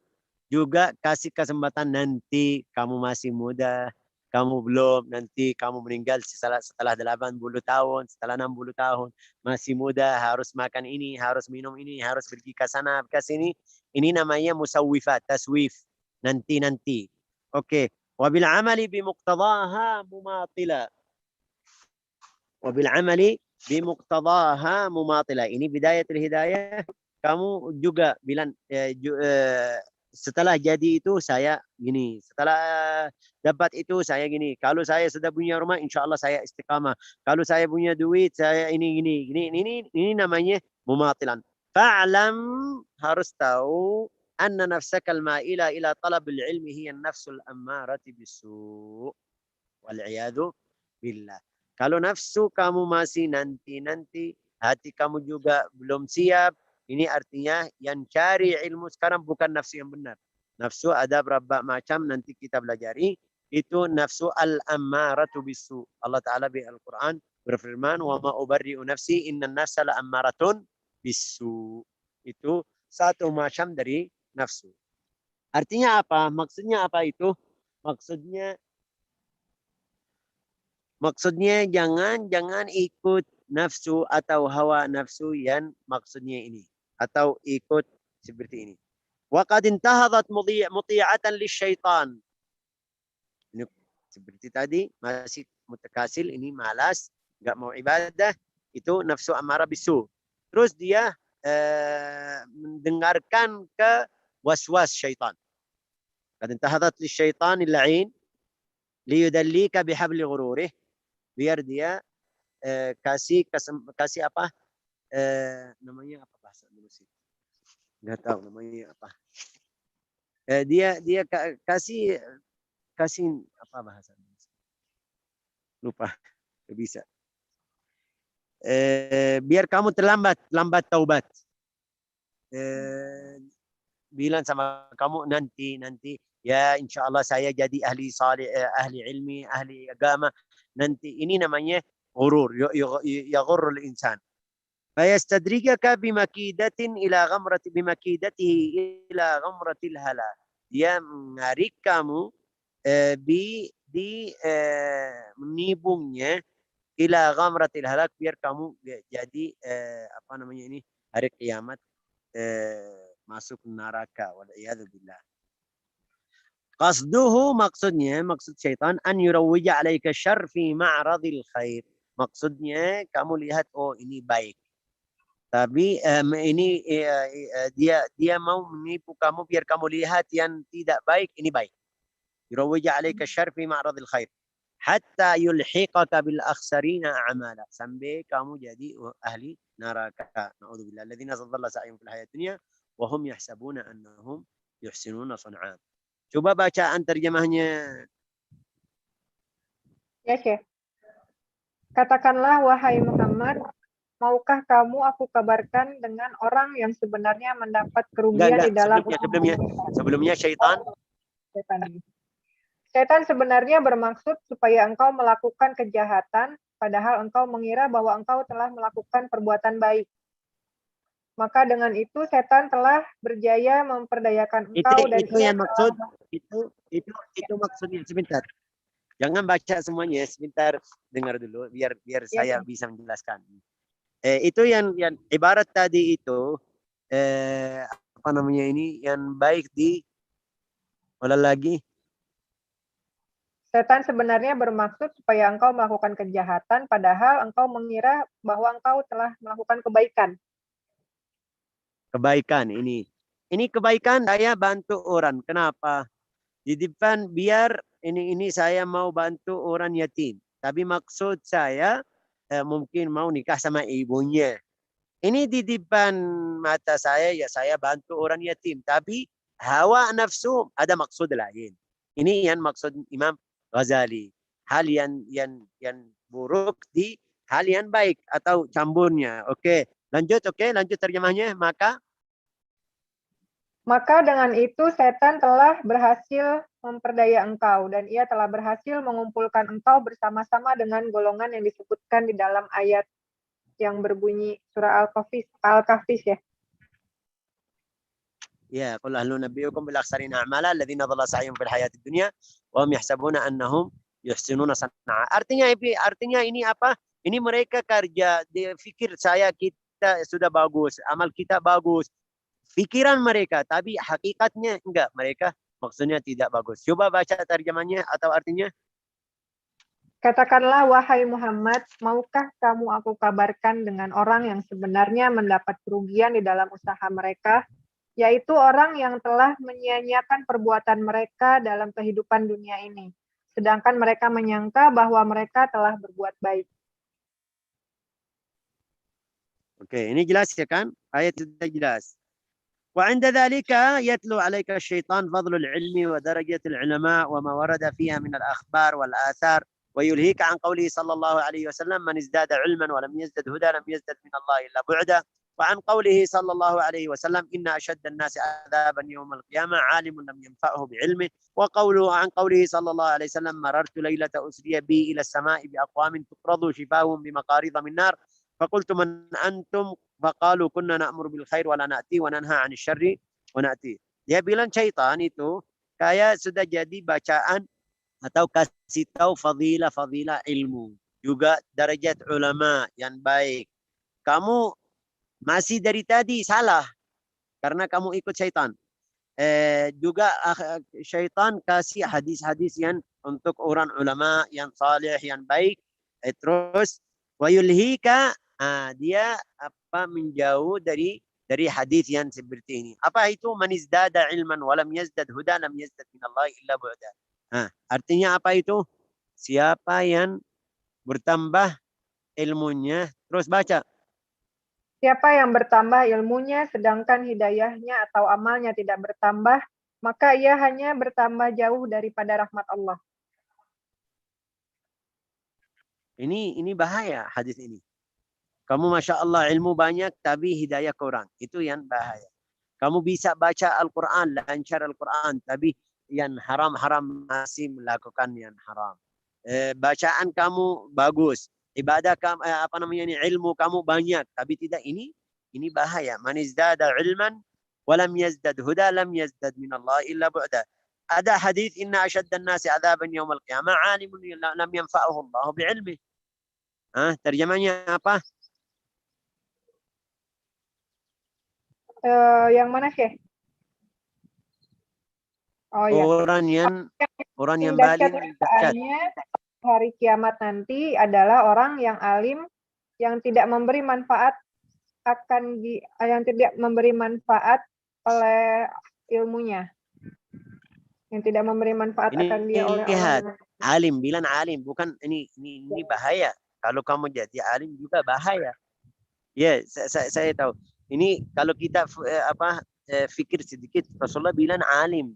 S1: juga kasih kesempatan nanti kamu masih muda, kamu belum, nanti kamu meninggal setelah 80 tahun, setelah 60 tahun, masih muda, harus makan ini, harus minum ini, harus pergi ke sana, ke sini. Ini namanya musawwifat, taswif, nanti. Oke. Wabil amali bimuqtadaha mumatila. Ini bidayatul hidayah. Kamu juga bilang setelah jadi itu saya gini, setelah dapat itu saya gini. Kalau saya sudah punya rumah, insya Allah saya istiqamah. Kalau saya punya duit, saya ini namanya mumatilan. Fa'lam, harus tahu, anna nafsakal ma'ila ila talabil ilmi hiya nafsul ammarati bisu' wal'iyadu billah. Kalau nafsu kamu masih nanti, hati kamu juga belum siap, ini artinya yang cari ilmu sekarang bukan nafsu yang benar. Nafsu ada berapa macam, nanti kita belajari. Itu nafsu al-ammaratu bisu. Allah Ta'ala di Al-Quran berfirman, wa ma ubarri'u nafsi inna nafsa la-ammaratun bisu. Itu satu macam dari nafsu. Artinya apa? Maksudnya apa itu? Maksudnya jangan ikut nafsu atau hawa nafsu yang maksudnya ini. Atau ikut seperti ini. Wa qad intahadat muti'atan lisyaitan. Ini seperti tadi, masih mutakasil, ini malas, enggak mau ibadah, itu nafsu amarah bisu. Terus dia mendengarkan ke waswas syaitan. Qad intahadat lisyaitan al-la'in liyudallika bihabli ghururih. Biar dia kasih apa? Namanya apa bahasa Indonesia? Enggak tahu namanya apa. Dia kasih apa bahasa Indonesia? Lupa, enggak bisa. biar kamu lambat taubat. Bilang sama kamu nanti ya insya Allah saya jadi ahli salih, ahli ilmi, ahli agama. Nanti ini namanya ghurur, yaghurrul insan. Fayastadrigaka bimakidatihi ila ghamratil halak. Dia menarik kamu menibungnya ila ghamratil halak biar kamu jadi apa namanya ini hari kiamat masuk neraka. Wal'iyadzubillah. Qasduhu maksud syaitan an yurawwija 'alaika syarr fi ma'radil khair. Maksudnya kamu lihat oh ini baik. Tapi ini dia mau menipu kamu biar kamu lihat yang tidak baik ini baik. Yurawwija 'alaika syarr fi ma'radil khair. Hatta yulhiqaka bil akhsarina a'mala. Sampai kamu jadi ahli neraka. Na'udzubillah. Alladzina dhalla sa'yuhum fil hayatid dunya wa hum yahsabuna annahum yuhsinuna sun'a. Coba bacaan terjemahnya.
S2: Ya, Syekh. Katakanlah, wahai Muhammad, maukah kamu aku kabarkan dengan orang yang sebenarnya mendapat kerugian di dalam
S1: sebelumnya syaitan.
S2: Syaitan sebenarnya bermaksud supaya engkau melakukan kejahatan, padahal engkau mengira bahwa engkau telah melakukan perbuatan baik. Maka dengan itu setan telah berjaya memperdayakan engkau dan
S1: itu yang maksud itu maksudnya. Sebentar, jangan baca semuanya, sebentar dengar dulu biar saya bisa menjelaskan. Itu yang ibarat tadi itu apa namanya ini yang baik di ulang lagi.
S2: Setan sebenarnya bermaksud supaya engkau melakukan kejahatan, padahal engkau mengira bahwa engkau telah melakukan kebaikan.
S1: Kebaikan ini kebaikan saya bantu orang. Kenapa? Di depan biar ini saya mau bantu orang yatim. Tapi maksud saya mungkin mau nikah sama ibunya. Ini di depan mata saya ya saya bantu orang yatim. Tapi hawa nafsu ada maksud lain. Ini yang maksud Imam Ghazali. Hal yang buruk di hal yang baik atau campurnya. Oke. Lanjut terjemahnya.
S2: Maka dengan itu setan telah berhasil memperdaya engkau dan ia telah berhasil mengumpulkan engkau bersama-sama dengan golongan yang disebutkan di dalam ayat yang berbunyi surah Al-Kahfi ya.
S1: Ya, qul hal nunabbi'ukum bil akhsarina a'mala alladziina dhalla sa'yuhum fil hayatid dunya wa hum yahsabuna annahum yuhsinuna sun'a. Artinya ini apa? Ini mereka kerja, dia pikir kita sudah bagus, amal kita bagus. Pikiran mereka, tapi hakikatnya enggak. Mereka maksudnya tidak bagus. Coba baca terjemahnya atau artinya.
S2: Katakanlah, wahai Muhammad, maukah kamu aku kabarkan dengan orang yang sebenarnya mendapat kerugian di dalam usaha mereka, yaitu orang yang telah menyia-nyiakan perbuatan mereka dalam kehidupan dunia ini, sedangkan mereka menyangka bahwa mereka telah berbuat baik.
S1: Oke, ini jelas ya kan? Ayat sudah jelas. وعند ذلك يتلو عليك الشيطان فضل العلم ودرجة العلماء وما ورد فيها من الأخبار والآثار ويلهيك عن قوله صلى الله عليه وسلم من ازداد علما ولم يزدد هدى لم يزدد من الله إلا بعدا وعن قوله صلى الله عليه وسلم إن أشد الناس عذابا يوم القيامة عالم لم ينفعه بعلمه عن قوله صلى الله عليه وسلم مررت ليلة أسري بي إلى السماء بأقوام تقرض شفاهم بمقارض من نار فقلت من أنتم فقالوا كنا نأمر بالخير ولا نأتي وننهى عن الشر ونأتي. Dia bilang syaitan itu kayak sudah jadi bacaan atau kasih tahu fadilah ilmu. Juga derajat ulama yang baik. Kamu masih dari tadi salah karena kamu ikut syaitan. Juga syaitan kasih hadis-hadis yang untuk orang ulama yang saleh yang baik. Terus wayulhika dia menjauh dari hadis yang seperti ini. Apa itu? Man izdada ilman wa lam yazdad huda lam yazdad min Allah illa bu'da. Artinya apa itu? Siapa yang bertambah ilmunya, terus baca.
S2: Siapa yang bertambah ilmunya sedangkan hidayahnya atau amalnya tidak bertambah, maka ia hanya bertambah jauh daripada rahmat Allah.
S1: Ini bahaya hadis ini. Kamu Masya Allah ilmu banyak tapi hidayah kurang. Itu yang bahaya. Kamu bisa baca Al-Quran, lancar Al-Quran, tapi yang haram-haram masih melakukan yang haram. Bacaan kamu bagus, ibadah kamu ilmu kamu banyak, tapi tidak ini bahaya. Man izdada ilman walam yazdad huda lam yazdad min Allah illa bu'da. Ada hadis inna ashaddan nasi adzaban yaumil qiyamah alimun lam yanfa'uhu Allah bi'ilmih. Terjemahnya apa?
S2: Yang mana, Syekh? Oh ya.
S1: Orang yang
S2: dahsyat
S1: paling
S2: hari kiamat nanti adalah orang yang alim yang tidak memberi manfaat oleh ilmunya. Yang tidak memberi manfaat akan dia oleh orang.
S1: Alim, bilang alim, bukan ini bahaya. Kalau kamu jadi alim juga bahaya. Ya, saya tahu. Ini kalau kita fikir sedikit, Rasulullah bilang alim.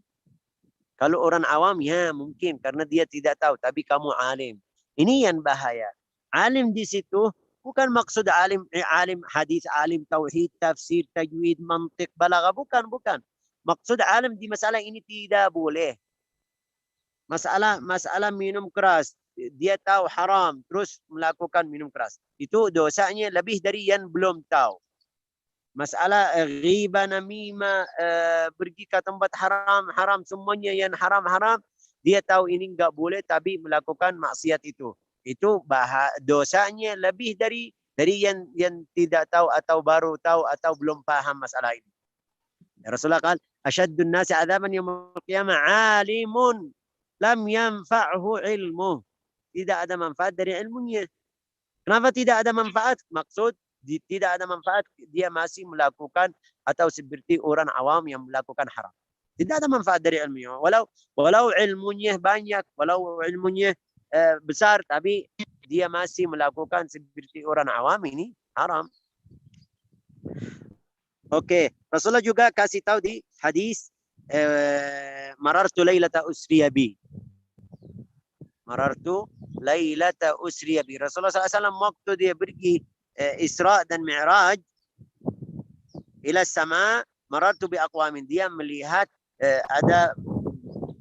S1: Kalau orang awam ya mungkin karena dia tidak tahu, tapi kamu alim. Ini yang bahaya. Alim di situ bukan maksud alim hadis, alim tauhid, tafsir, tajwid, mantiq, balaghah, bukan. Maksud alim di masalah ini tidak boleh. Masalah minum keras, dia tahu haram terus melakukan minum keras. Itu dosanya lebih dari yang belum tahu. Masalah ghibah, namimah, pergi ke tempat haram, semuanya yang haram, dia tahu ini enggak boleh tapi melakukan maksiat itu. Itu dosanya lebih dari yang tidak tahu atau baru tahu atau belum paham masalah ini. Rasulullah kata, asyaddun nasi adzaban yaumil qiyamah alimun lam yanfa'hu ilmu. Tidak ada manfaat dari ilmunya. Kenapa tidak ada manfaat? Maksud tidak ada manfaat, dia masih melakukan atau seperti orang awam yang melakukan haram. Tidak ada manfaat dari ilmunya. Walau ilmunya banyak, walau ilmunya besar, tapi dia masih melakukan seperti orang awam, ini haram. Oke, Rasulullah juga kasih tahu di hadis marartu lailata usriya bi. Marartu lailata usriya bi. Rasulullah SAW waktu dia pergi Isra dan Mi'raj ila sama, marartu bi aqwamin, dia melihat ada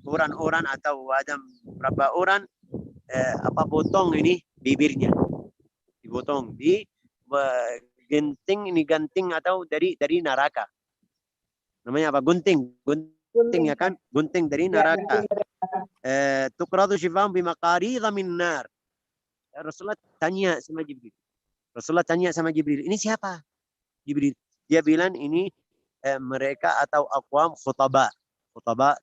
S1: orang-orang atau ada beberapa orang potong ini bibirnya, dipotong di ganting atau dari neraka. Namanya apa? Gunting ya kan? Gunting dari neraka. Tuqradu shifahum bimaqaridha min nar. Rasulullah tanya sama Jibril, ini siapa? Jibril. Dia bilang ini mereka atau aqwam khutaba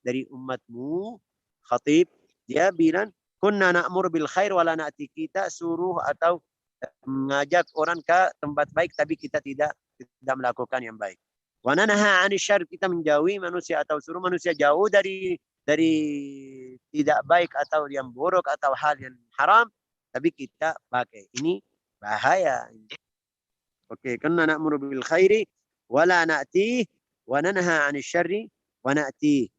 S1: dari umatmu, khatib. Dia bilang, kunna na'mur bil khair wala na'ti, kita suruh atau mengajak orang ke tempat baik tapi kita tidak melakukan yang baik. Wa nanha 'anil syarr, kita menjauhi manusia atau suruh manusia jauh dari tidak baik atau yang buruk atau hal yang haram, tapi kita pakai. Ini bahaya. Oke, kunna na'muru bil khairi wala na'ti wa nanha 'anil syarri wa na'ti.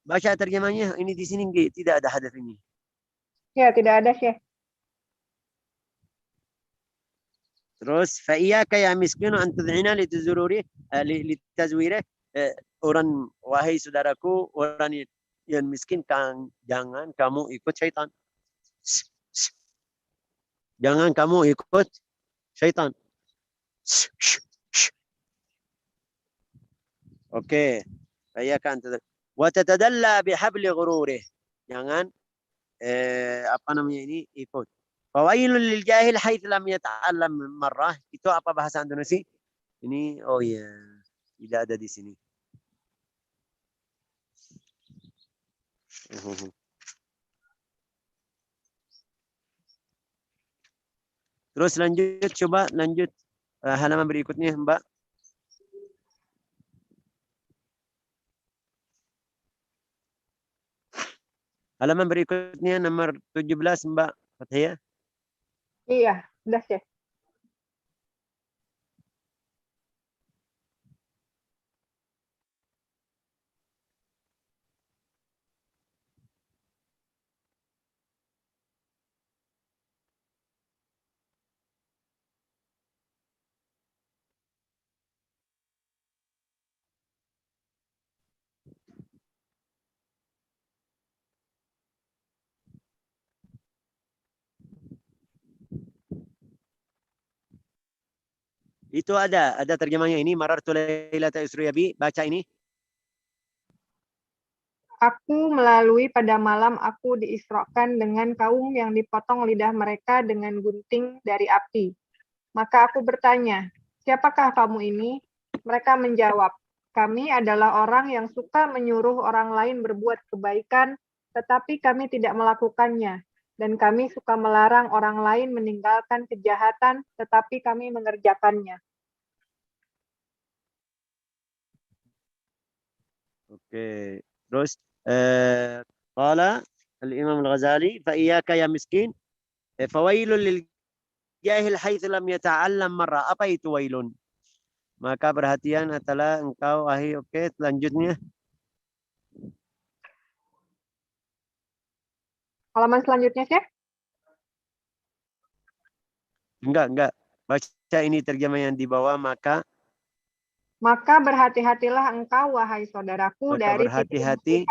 S1: Baca terjemahnya. Ini di sini tidak ada hadis ini.
S2: Ya, tidak ada, Syekh.
S1: Terus fa iyyaka ya miskinu an tud'ina litazwirih. Orang, wahai saudaraku, orang yang miskin, jangan kamu ikut syaitan. Jangan kamu ikut syaitan. Oke. Fayakan wa tatadalla bihabli ghururih. Jangan ini ikut. Fawailul lil jahil haitsu lam yata'allam marrah. Itu apa bahasa Indonesia? Ini tidak ada di sini. Terus coba lanjut halaman berikutnya, Mbak. Halaman berikutnya nomor 17, Mbak Fathia.
S2: Iya, sudah, Syekh.
S1: Itu ada terjemahnya ini. Marartu lailata usriya bi. Baca ini.
S2: Aku melalui pada malam aku diisrokan dengan kaum yang dipotong lidah mereka dengan gunting dari api. Maka aku bertanya, siapakah kamu ini? Mereka menjawab, kami adalah orang yang suka menyuruh orang lain berbuat kebaikan, tetapi kami tidak melakukannya. Dan kami suka melarang orang lain meninggalkan kejahatan, tetapi kami mengerjakannya.
S1: Oke. Terus qala al-Imam Al-Ghazali fa iyyaka ya miskin fawailul lil jahil haitsu lam yata'allam marra. Apa itu wailun? Maka perhatian adalah engkau oke, selanjutnya.
S2: Halaman selanjutnya, Syekh.
S1: Enggak. Baca ini terjemah yang di bawah. Maka
S2: berhati-hatilah engkau, wahai saudaraku,
S1: maka
S2: dari
S1: berhati-hati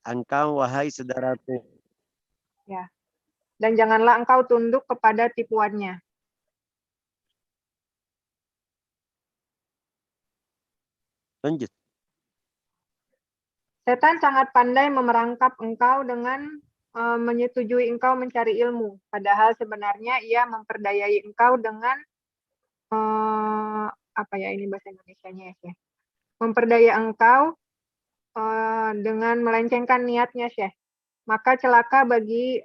S1: engkau, wahai saudaraku.
S2: Ya. Dan janganlah engkau tunduk kepada tipuannya.
S1: Lanjut.
S2: Setan sangat pandai memerangkap engkau dengan menyetujui engkau mencari ilmu. Padahal sebenarnya ia memperdayai engkau dengan apa ya ini bahasa Indonesianya ya, Syekh? Memperdaya engkau dengan melencengkan niatnya, Syekh. Maka celaka bagi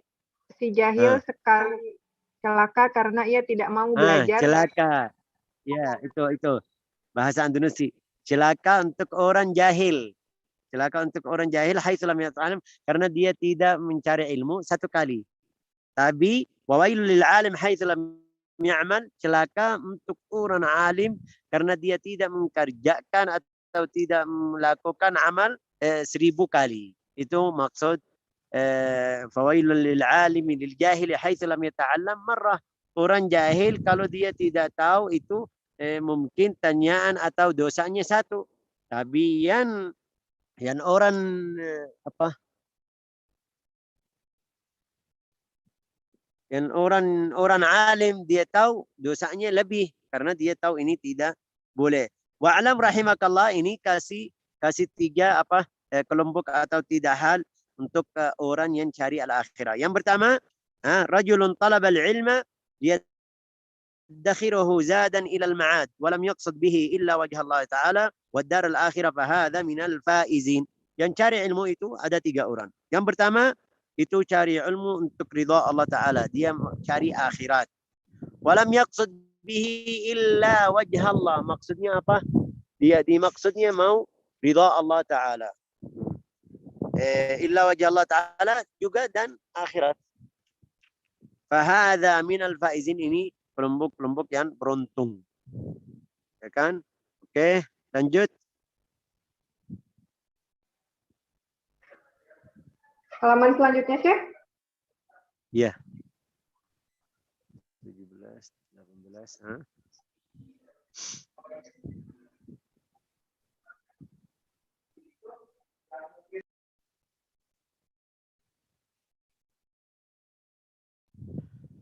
S2: si jahil sekali celaka karena ia tidak mau belajar.
S1: Celaka. Ya, itu bahasa Indonesia. Celaka untuk orang jahil. Celaka untuk orang jahil haitsu lam yata'allam, karena dia tidak mencari ilmu satu kali. Tapi wawailul lil alim haitsu lam ya'mal, celaka untuk orang alim karena dia tidak mengerjakan atau tidak melakukan amal 1000 kali. Itu maksud fawailul lil alim lil jahil haitsu lam yata'allam marrah. Orang jahil kalau dia tidak tahu itu mungkin tanyaan atau dosanya satu. Tapi yang orang yang orang alim dia tahu dosanya lebih karena dia tahu ini tidak boleh. Wa'lam rahimakallah, ini kasih 3 kelompok atau 3 hal untuk orang yang cari al-akhirah. Yang pertama, rajulun talaba al-ilma يدخره زادا إلى المعاد ولم يقصد به إلا وجه الله تعالى والدار الآخرة فهذا من الفائزين. Yang cari ilmu itu ada 3 orang. Yang pertama itu cari ilmu untuk ridha Allah Ta'ala. Dia cari akhirat. Walam yaqsud bihi illa wajh Allah. Maksudnya apa? Dia maksudnya mau ridha Allah Ta'ala. Illa wajh Allah Ta'ala juga dan akhirat. Fahadha minal faizin, ini kelompok yang beruntung. Ya kan? Oke, lanjut.
S2: Halaman selanjutnya, Syekh.
S1: Ya. 17, 18.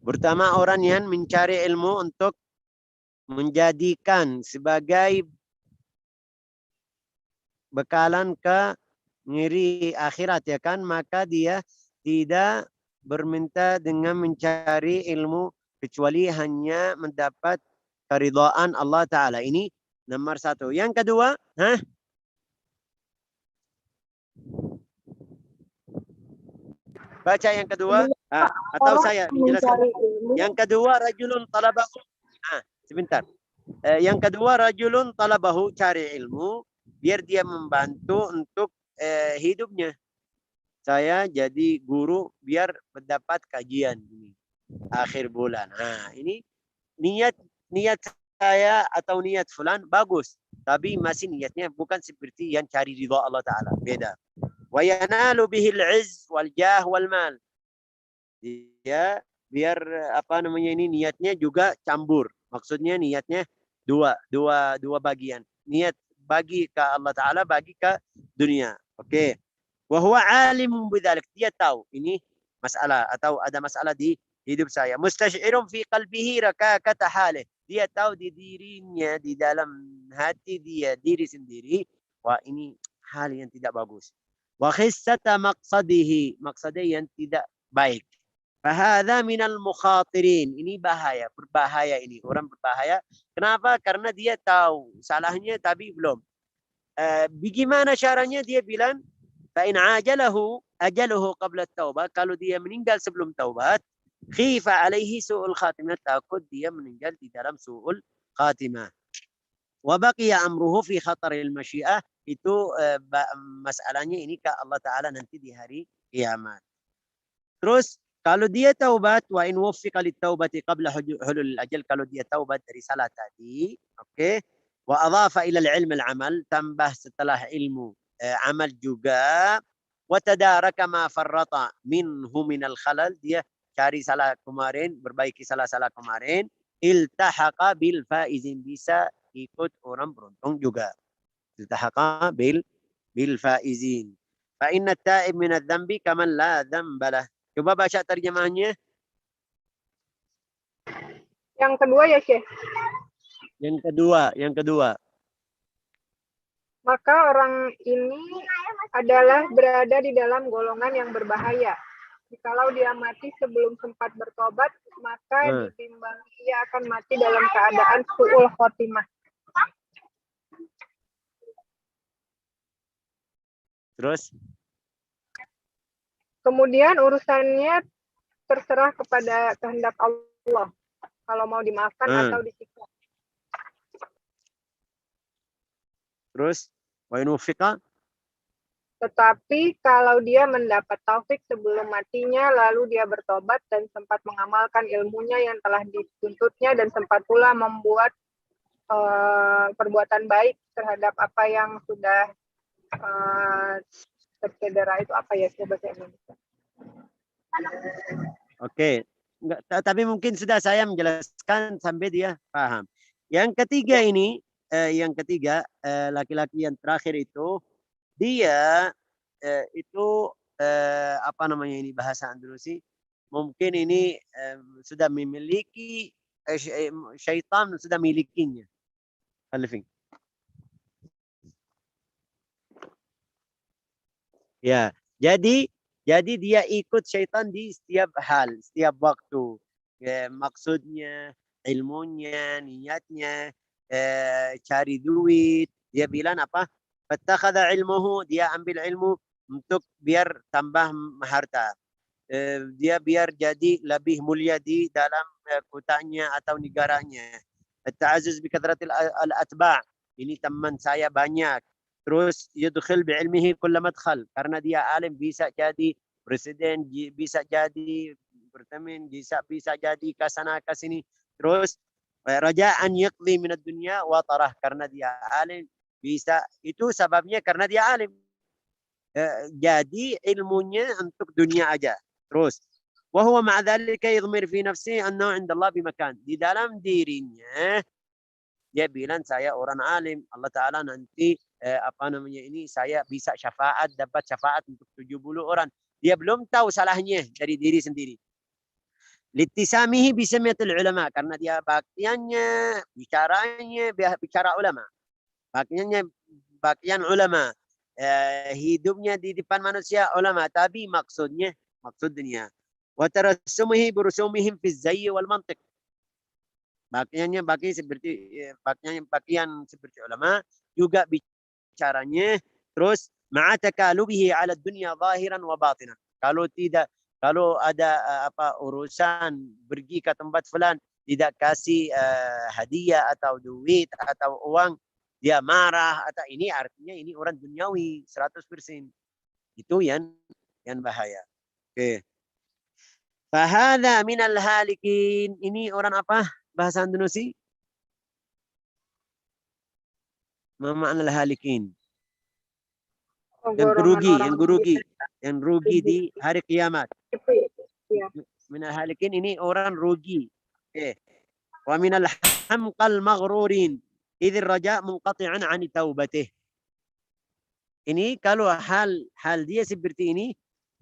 S1: Pertama, orang yang mencari ilmu untuk menjadikan sebagai bekalan ke ngiri akhirat, ya kan? Maka dia tidak berminta dengan mencari ilmu kecuali hanya mendapat keridhaan Allah Ta'ala. Ini nomor 1. Yang kedua, baca yang kedua. Atau saya menjelaskan. Yang kedua, rajulun talabahu. Sebentar. Yang kedua, rajulun talabahu, cari ilmu biar dia membantu untuk hidupnya. Saya jadi guru biar mendapat kajian ini akhir bulan. Ini niat saya atau niat fulan bagus, tapi masih niatnya bukan seperti yang cari ridha Allah Ta'ala. Beda. Wa yanalu bihil izz wal jah wal mal. Dia biar ini niatnya juga campur. Maksudnya niatnya dua bagian. Niat bagi ke Allah Ta'ala, bagi ke dunia. Oke. Wa huwa alimun bidzalik. Dia tahu ini masalah atau ada masalah di hidup saya. Mustash'irun fi qalbihi rakakata halih. dia tahu di dirinya, di dalam hati dia, diri sendiri, wah ini hal yang tidak bagus. Wa khissata maqsadihi, maksudnya yang tidak baik. Fahadha minal mukhatirin. Ini bahaya, berbahaya ini. Orang berbahaya. Kenapa? Karena dia tahu salahnya tapi belum. Bagaimana caranya? Dia bilang, fa in ajalahu ajaluhu qabla taubah. Kalau dia meninggal sebelum taubat, khifa alaihi su'ul khatimah, takut dia meninggal di dalam su'ul khatimah. Wa baqiya amruhu fi khataril masyiah, itu masalahnya ini ke Allah Ta'ala nanti di hari kiamat. Terus kalau dia taubat, wa in wuffiqa lit-taubati qabla hulul ajal, kalau dia taubat dari salah tadi, oke, wa adhafa ila al-ilm al-amal, tambah setelah ilmu amal juga, wa tadaraka ma farrata minhu min al-khalal, dia cari salah kemarin, perbaiki salah-salah kemarin, iltahaqa bil faizin, bisa ikut orang beruntung juga. Iltahaqa bil faizin. Fa inna at-ta'ib min adz-dzambi kaman la dzamba lah. Coba baca terjemahnya.
S2: Yang kedua ya, Syekh.
S1: Yang kedua.
S2: Maka orang ini adalah berada di dalam golongan yang berbahaya. Jikalau dia mati sebelum sempat bertobat, maka ditimbang dia akan mati dalam keadaan su'ul khotimah.
S1: Terus?
S2: Kemudian urusannya terserah kepada kehendak Allah. Kalau mau dimaafkan atau disiksa.
S1: Terus? Wa in wuffiqa?
S2: Tetapi kalau dia mendapat taufik sebelum matinya, lalu dia bertobat dan sempat mengamalkan ilmunya yang telah dituntutnya, dan sempat pula membuat perbuatan baik terhadap apa yang sudah tercedera, itu apa ya bahasa Indonesia?
S1: Oke. Enggak, tapi mungkin sudah saya menjelaskan sampai dia paham. Yang ketiga ini, laki-laki yang terakhir itu, dia itu apa namanya ini bahasa Andalusi, mungkin ini sudah memiliki syaitan, sudah milikinya. Alifin. Ya, jadi dia ikut syaitan di setiap hal, setiap waktu. Maksudnya, ilmunya, niatnya, cari duit. Dia bilang apa? Fattakhadha ilmuhu, dia ambil ilmu untuk biar tambah harta. Dia biar jadi lebih mulia di dalam kotanya atau negaranya. Ta'azzuz bi kathratil al-atba'. Ini teman saya banyak. Terus yudkhil bi ilmihi kull madkhal. Karena dia alim bisa jadi presiden, bisa jadi berteman, bisa jadi ke sana ke sini. Terus raja'an yaqdi min ad-dunya wa tarah, karena dia alim bisa, itu sebabnya karena dia alim. Jadi ilmunya untuk dunia aja. Terus wa huwa ma'a dzalika yadhmir fi nafsihi annahu 'inda Allah bimakan. Di dalam dirinya dia bilang saya orang alim, Allah Ta'ala nanti apa namanya ini, saya bisa syafaat, dapat syafaat untuk 70 orang. Dia belum tahu salahnya dari diri sendiri. Litisamihi bisamiyatil ulama, karena dia baktiannya, bicaranya bicara ulama. Bakian ulama. Hidupnya di depan manusia ulama, tapi maksud dunia. Wa tarassumihi burusumihim fi zayy wal mantiq. Bakian seperti ulama, juga bicaranya terus ma'a takalubihi 'ala dunya zahiran wa batinan. Kalau ada urusan pergi ke tempat fulan tidak kasih hadiah atau duit atau uang, dia marah, atau ini artinya ini orang duniawi 100%. Itu yang bahaya. Oke. Fahadha minal halikin. Ini orang apa? Bahasa Indonesia? Ma ma'na al-halikin? Yang rugi di hari kiamat. Minal halikin, ini orang rugi. Wa minal hamqal maghrurin idh raja munqati'an 'an taubatih. Ini kalau hal dia seperti ini,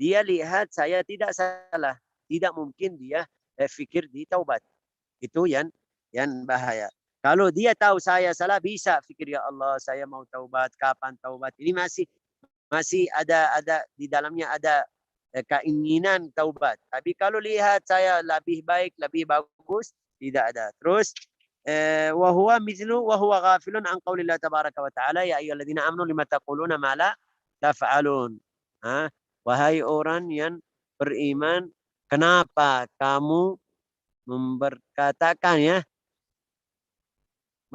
S1: dia lihat saya tidak salah, tidak mungkin dia fikir di taubat. Itu yang yang bahaya. Kalau dia tahu saya salah, bisa fikir, ya Allah, saya mau taubat, kapan taubat? Ini masih ada di dalamnya ada keinginan taubat. Tapi kalau lihat saya lebih baik, lebih bagus, tidak ada. Terus وهو غافل عن قول الله تبارك وتعالى يا أيها الذين آمنوا لما تقولون ما لا تفعلون. Wahai orang yang beriman, kenapa kamu memberkatakan ya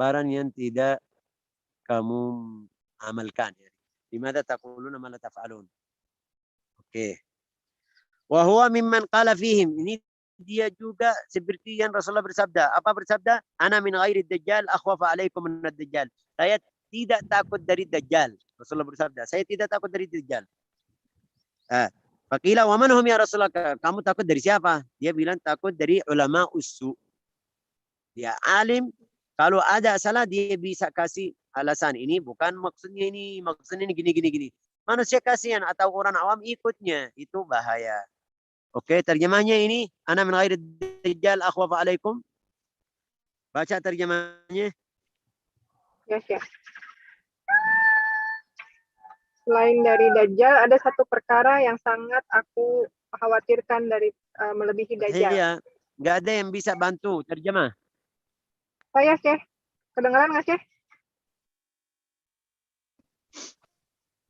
S1: barang yang tidak kamu amalkan ya. Limadza taquluna ma la taf'alun. Oke. Wa huwa mimman qala fihim. Ini dia juga seperti yang Rasulullah bersabda. Apa bersabda? Ana min ghairi dajjal akhwafu alaikum min ad-dajjal. Saya tidak takut dari dajjal. Rasulullah bersabda, saya tidak takut dari dajjal. Faqila wa man hum ya Rasulullah? Kamu takut dari siapa? Dia bilang takut dari ulama usu. Dia alim, kalau ada salah dia bisa kasih alasan, ini bukan maksudnya ini gini. Manusia kasihan atau orang awam ikutnya, itu bahaya. Oke, terjemahnya ini ana min ghairi dajjal akhwafu alaikum. Baca terjemahnya.
S2: Ya, Syekh. Selain dari dajjal, ada satu perkara yang sangat aku khawatirkan dari melebihi dajjal.
S1: Iya, nggak ada yang bisa bantu terjemah.
S2: Saya, Syekh. Kedengaran nggak, Syekh?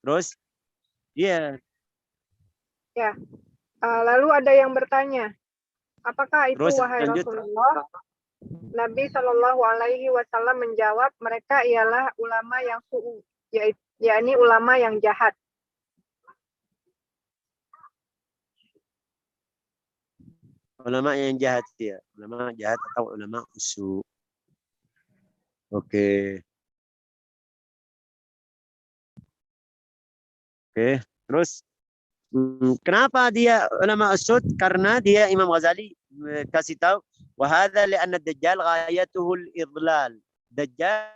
S1: Terus? Iya.
S2: Ya. Lalu ada yang bertanya, apakah itu
S1: Terus,
S2: wahai
S1: lanjut.
S2: Rasulullah? Nabi Shallallahu Alaihi Wasallam menjawab, mereka ialah ulama yang su'u, yakni ulama yang jahat.
S1: Ulama yang jahat ya, ulama jahat atau ulama usu. Oke. Terus kenapa dia ulama usud? Karena dia Imam Ghazali kasih tahu wa hadza li anna ad-dajjal ghayatuhu al-idlal. Dajjal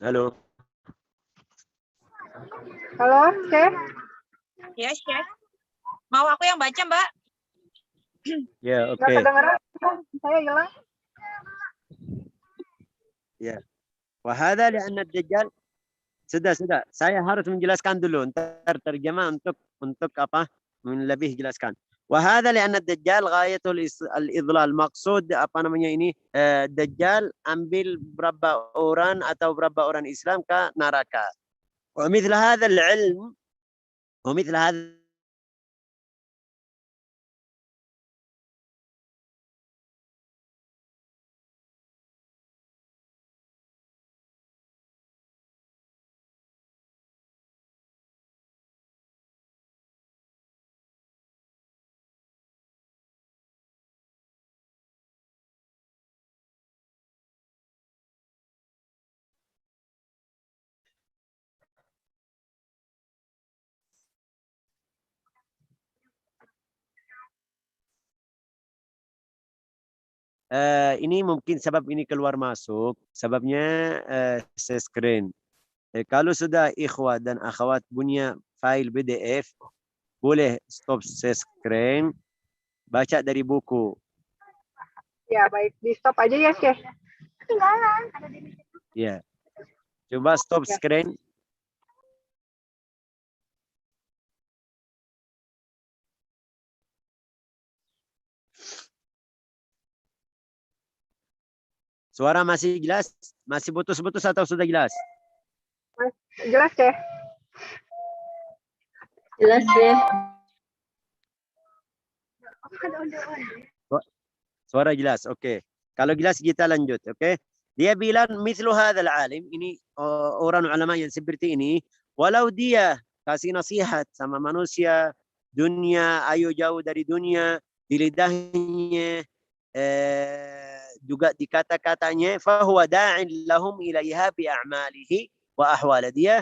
S1: Halo.
S2: Halo, Syekh?
S6: Ya, Syekh. Mau aku yang baca, Mbak?
S1: Ya, oke.
S2: Nggak kedengeran? Saya hilang.
S1: Ya. Wa hadza li anna ad-dajjal sudah. Saya harus menjelaskan dulu, ntar terjemah untuk apa? Lebih jelaskan. Wa hadza li anna ad-dajjal ghayatul al-idlal. Maksud apa namanya ini? Dajjal ambil berapa orang atau berapa orang Islam ke neraka. Wa mithla hadha al-ilm wa mithla hadha ini mungkin sebab ini keluar masuk, sebabnya share screen. Kalau sudah ikhwah dan akhwat punya file PDF, boleh stop share screen, baca dari buku.
S2: Ya, baik. Di stop aja ya, Syekh.
S1: Ya. Coba stop screen. Suara masih jelas? Masih putus-putus atau sudah jelas?
S2: Jelas, Syekh?
S3: Jelas ya.
S1: Suara jelas, oke. Kalau jelas kita lanjut, oke. Dia bilang mislu hadzal alim, ini orang ulama yang seperti ini, walau dia kasih nasihat sama manusia, dunia, ayo jauh dari dunia, di lidahnya juga di kata-katanya, fahuwa da'in lahum ilaiha bi a'malihi wa ahwala. Dia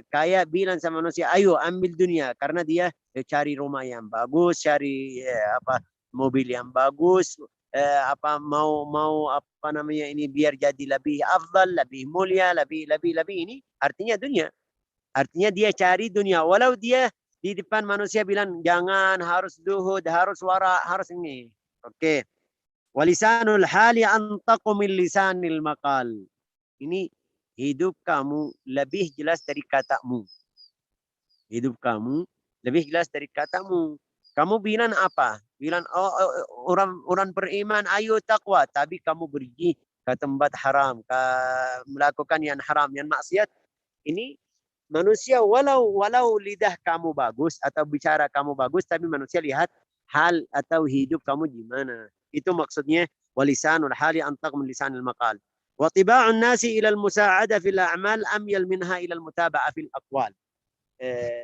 S1: kaya bilang sama manusia, ayo ambil dunia, karena dia cari rumah yang bagus, cari mobil yang bagus, mau apa namanya ini biar jadi lebih afdal, lebih mulia, lebih ini artinya dunia. Artinya dia cari dunia, walau dia di depan manusia bilang jangan, harus zuhud, harus wara, harus ini. Oke. Walisanul hali antaqu min lisanil maqal. Ini hidup kamu lebih jelas dari katamu. Hidup kamu lebih jelas dari katamu. Kamu bilang apa? Bilang orang beriman ayo takwa, tapi kamu pergi ke tempat haram, melakukan yang haram, yang maksiat. Ini manusia walau lidah kamu bagus atau bicara kamu bagus, tapi manusia lihat hal atau hidup kamu gimana. Itu maksudnya walisanul hali antaq min lisanil maqal. Wa tiba'un nasi ila al-musa'ada fil a'mal amyal minha ila al-mutaba'ah fil aqwal.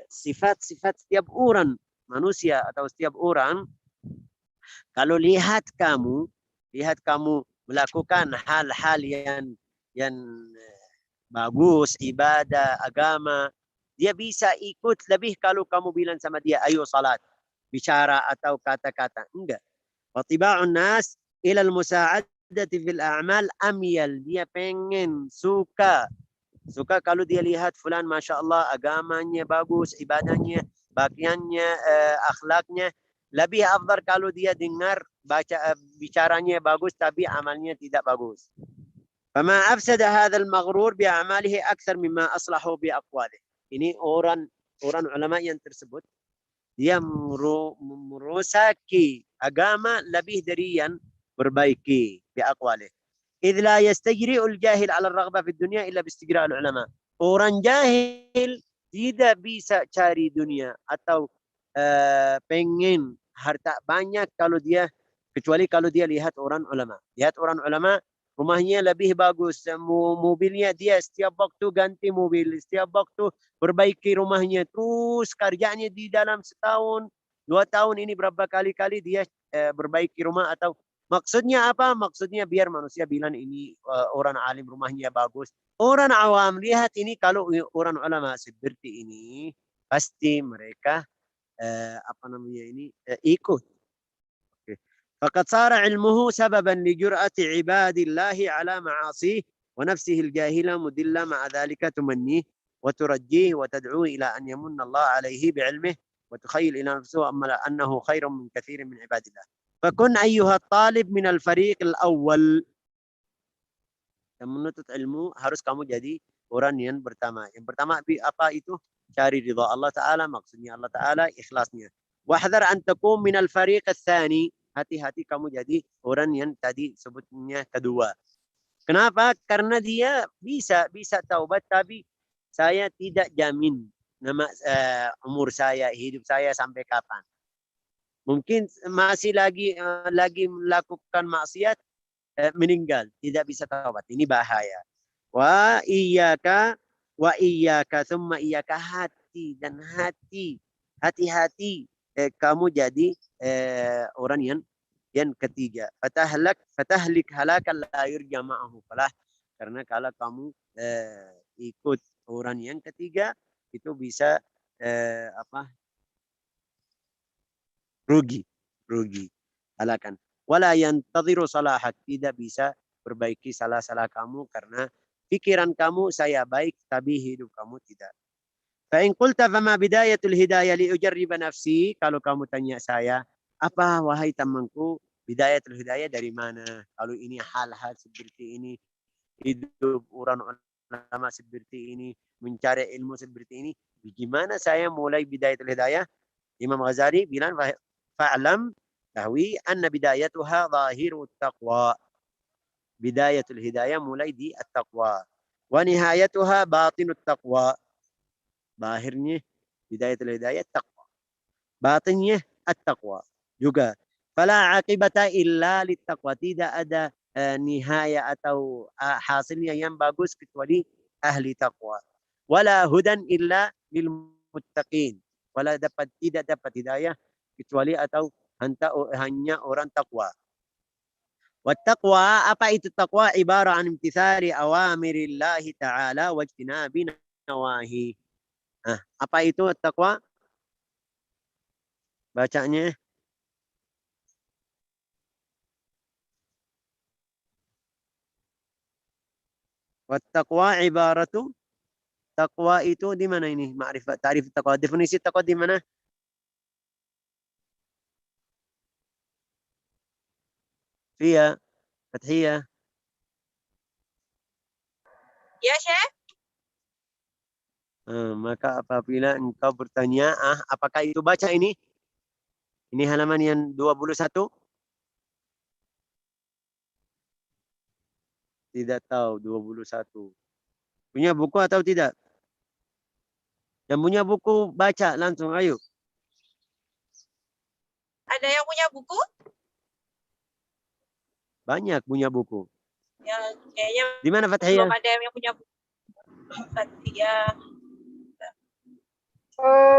S1: Sifat-sifat setiap orang manusia atau setiap orang, kalau lihat kamu melakukan hal-hal yang bagus, ibadah, agama, dia bisa ikut lebih kalau kamu bilang sama dia, ayo salat, bicara atau kata-kata. Enggak. Watiba'un nas ilal musa'adati fil a'mal amyal. Dia pengen, suka kalau dia lihat fulan Masya Allah agamanya bagus, ibadahnya, bakiannya, akhlaknya. Lebih afdal kalau dia dengar bicaranya bagus tapi amalnya tidak bagus. Fama afsada hadzal maghrur bi a'malihi aktsar mimma aslahu bi aqwalihi. Ini orang ulama yang tersebut dia merosaki agama lebih dari yang perbaiki bi aqwalihi. Idz la yastajri'ul jahil 'ala ar-raghbah fi dunya illa bi istigra'il ulama. Orang jahil tidak bisa cari dunia atau pengen harta banyak kecuali kalau dia lihat orang ulama. Lihat orang ulama, rumahnya lebih bagus, mobilnya dia setiap waktu ganti mobil, setiap waktu perbaiki rumahnya, terus kerjanya di dalam setahun, 2 tahun ini berapa kali-kali dia perbaiki rumah. Atau maksudnya apa? Maksudnya biar manusia bilang ini orang alim rumahnya bagus. Orang awam lihat ini, kalau orang ulama seperti ini pasti mereka ikut. فقد صار علمه سببا لجرأة عباد الله على معاصيه ونفسه الجاهلة مدلة مع ذلك تمنيه وترجيه وتدعوه إلى أن يمن الله عليه بعلمه وتخيل إلى نفسه أنه خير من كثير من عباد الله. فكن أيها الطالب من الفريق الأول. Menuntut ilmu harus kamu jadi orang yang pertama. Yang pertama apa itu? Cari ridha Allah Ta'ala, maksudnya Allah Ta'ala, ikhlasnya. Wahdhar an takum minal fariq ats-tsani. Hati-hati kamu jadi orang yang tadi sebutnya kedua. Kenapa? Karena dia bisa taubat, tapi saya tidak jamin umur saya, hidup saya sampai kapan. Mungkin masih lagi melakukan maksiat, meninggal, tidak bisa taubat. Ini bahaya. Wa iyyaka thumma iyyaka, hati-hati kamu jadi orang yang ketiga. Fatahlik halakan la yurja ma'ahu falah. Karena kalau kamu ikut orang yang ketiga, itu bisa rugi. Halakan. Wala yantadhiru salahak, tidak bisa perbaiki salah-salah kamu karena pikiran kamu saya baik tapi hidup kamu tidak. Fa in qulta fama bidayatul hidayah li ujarriba nafsi, kalau kamu tanya saya, apa wahai temanku bidayatul hidayah dari mana? Kalau ini hal-hal seperti ini, hidup orang ulama seperti ini, mencari ilmu seperti ini, bagaimana saya mulai bidayatul hidayah? Imam Ghazali bilang fa'lam tahwi anna bidayatuha zahirut taqwa. Bidayatul hidayah mulai di at-taqwa. Wa nihayatuha batinut taqwa. Bahirnya bidayatul hidayah taqwa. Batinnya at-taqwa juga. Fala aqibata illa lit-taqwa. Tidak ada nihaya atau hasilnya yang bagus kecuali ahli taqwa. Wala hudan illa lil muttaqin. Tidak dapat hidayah kecuali atau hanya orang taqwa. Wattaqwa, apa itu taqwa? Ibarah an imtithali awamirillahi ta'ala wa ijtinabi nawahi. Nah, apa itu taqwa? Bacanya. Wattaqwa ibaratu. Taqwa itu di mana ini? Ma'rifat, ta'rif taqwa. Definisi taqwa di mana? Fia, Fathiyah.
S6: Ya, Syekh.
S1: Maka apabila engkau bertanya, apakah itu baca ini? Ini halaman yang 21. Tidak tahu 21. Punya buku atau tidak? Yang punya buku baca langsung, ayo.
S6: Ada yang punya buku?
S1: Banyak punya buku.
S6: Ya, kayaknya
S1: Di mana
S6: belum
S1: Fathiyah?
S6: ada yang punya buku. Fathiyah.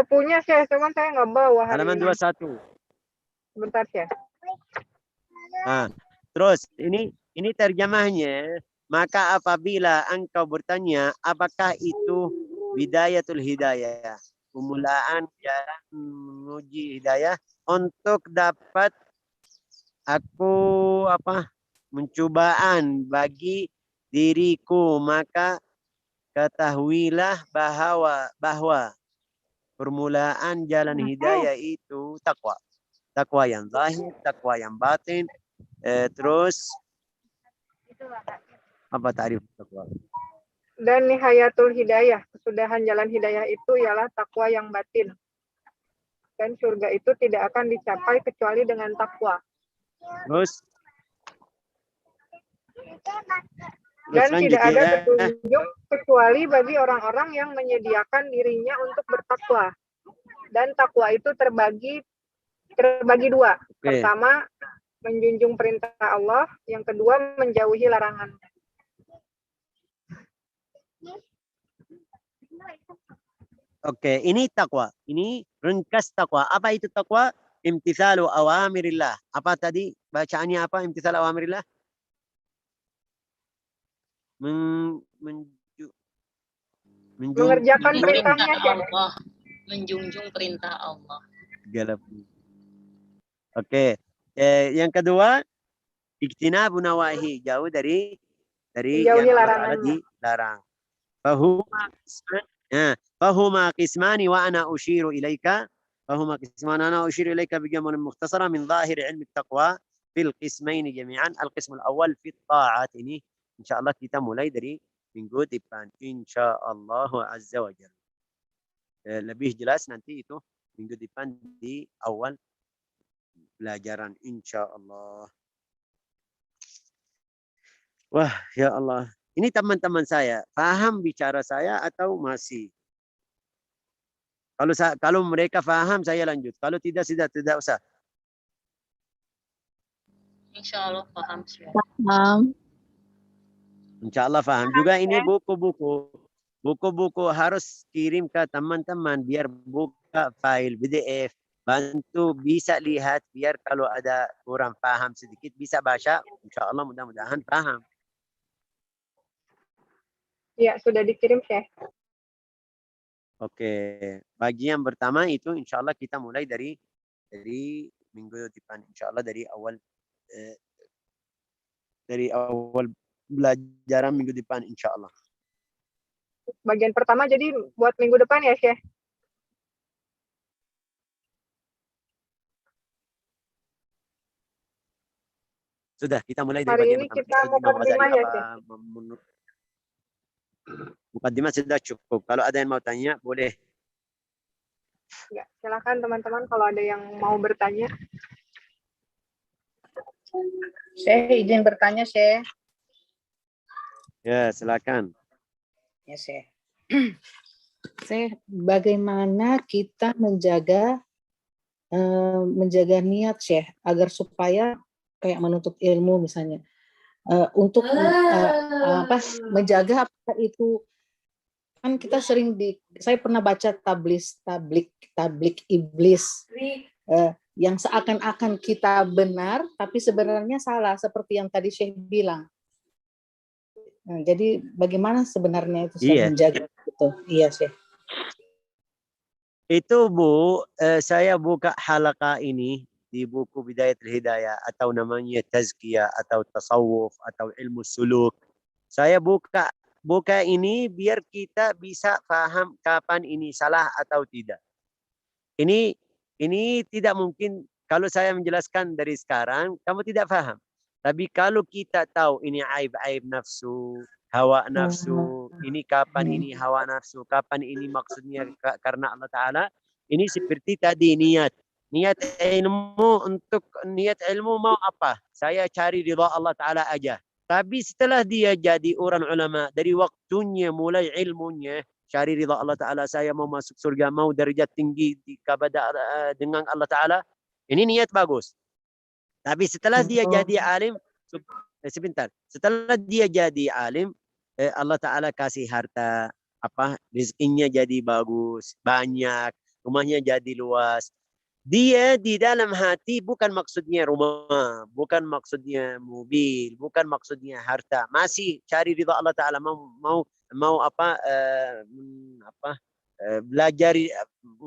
S2: Punya Syekh, cuman saya nggak bawa hari
S1: Halaman
S2: ini.
S1: 21.
S2: Bentar Syekh.
S1: Terus ini terjemahnya. Maka apabila engkau bertanya, apakah itu bidayatul hidayah, pemulaan jalan menuju hidayah, untuk dapat aku mencobaan bagi diriku, maka ketahuilah bahwa permulaan jalan hidayah itu takwa. Takwa yang zahir, takwa yang batin. Terus apa tarif takwa?
S2: Dan nihayatul hidayah, kesudahan jalan hidayah itu ialah takwa yang batin. Dan surga itu tidak akan dicapai kecuali dengan takwa.
S1: Terus
S2: Dan tidak ada
S1: selanjutnya,
S2: petunjuk kecuali bagi orang-orang yang menyediakan dirinya untuk bertakwa. Dan takwa itu terbagi dua. Pertama, menjunjung perintah Allah. Yang kedua, menjauhi larangan.
S1: Oke, ini takwa. Ini ringkas takwa. Apa itu takwa? Imtithalu awamirillah. Apa tadi bacaannya apa? Imtithalu awamirillah.
S2: Mengerjakan perintahnya.
S3: Allah. Menjunjung perintah Allah.
S1: Oke. Yang kedua, ijtinabu nawahi, jauh dari yang Allah dilarang. Fahuma qismani wa ana ushiru ilaika. Fahuma qismani ana ushiru ilaika bijamun mukhtasara min zahir ilmi taqwa fil qismaini jami'an. Al-qismul awal fit ta'at. Ini insyaallah kita mulai dari minggu depan insyaallah azza wa jalla. Lebih jelas nanti itu minggu depan di awal pelajaran insyaallah. Wah, ya Allah. Ini teman-teman saya, paham bicara saya atau masih? Kalau mereka paham, saya lanjut. Kalau tidak usah.
S3: Insya Allah paham.
S7: Paham.
S1: Insya Allah paham. Juga ini buku-buku harus kirim ke teman-teman biar buka file PDF. Bantu bisa lihat biar kalau ada kurang paham sedikit bisa baca. Insya Allah mudah-mudahan paham.
S2: Ya, sudah dikirim, Syekh.
S1: Oke, bagian pertama itu insya Allah kita mulai dari minggu depan. Insya Allah dari awal belajaran minggu depan insya Allah.
S2: Bagian pertama jadi buat minggu depan ya, Syekh?
S1: Sudah, kita mulai dari
S2: hari
S1: bagian
S2: ini
S1: pertama.
S2: Kita mukadimah ya, Syekh?
S1: Mukadimah sudah cukup. Kalau ada yang mau tanya, boleh.
S2: Ya, silakan teman-teman kalau ada yang mau bertanya.
S4: Syekh, izin bertanya, Syekh.
S1: Ya, silakan.
S4: Ya, Syekh. Syekh, bagaimana kita menjaga niat, Syekh, agar supaya kayak menuntut ilmu misalnya, untuk menjaga apakah itu, kan kita sering saya pernah baca tablik iblis yang seakan-akan kita benar tapi sebenarnya salah, seperti yang tadi Syekh bilang. Nah, jadi bagaimana sebenarnya itu
S1: Iya.
S4: menjaga itu? Iya, Syekh.
S1: Itu Bu, saya buka halaqah ini di buku Bidayatul Hidayah atau namanya Tazkiyah atau Tasawuf atau Ilmu Suluk. Saya buka ini biar kita bisa paham kapan ini salah atau tidak. Ini tidak mungkin kalau saya menjelaskan dari sekarang, kamu tidak paham. Tapi kalau kita tahu ini aib-aib nafsu, hawa nafsu, ini kapan ini hawa nafsu, kapan ini maksudnya karena Allah Ta'ala, ini seperti tadi niat. Niat ilmu mau apa? Saya cari ridha Allah Ta'ala aja. Tapi setelah dia jadi orang ulama, dari waktunya mulai ilmunya, cari ridha Allah Ta'ala, saya mau masuk surga, mau derajat tinggi dengan Allah Ta'ala, ini niat bagus. Tapi setelah dia jadi alim, sebentar. Setelah dia jadi alim, Allah Ta'ala kasih harta, rezekinya jadi bagus, banyak, rumahnya jadi luas. Dia di dalam hati bukan maksudnya rumah, bukan maksudnya mobil, bukan maksudnya harta. Masih cari ridha Allah Ta'ala, belajar,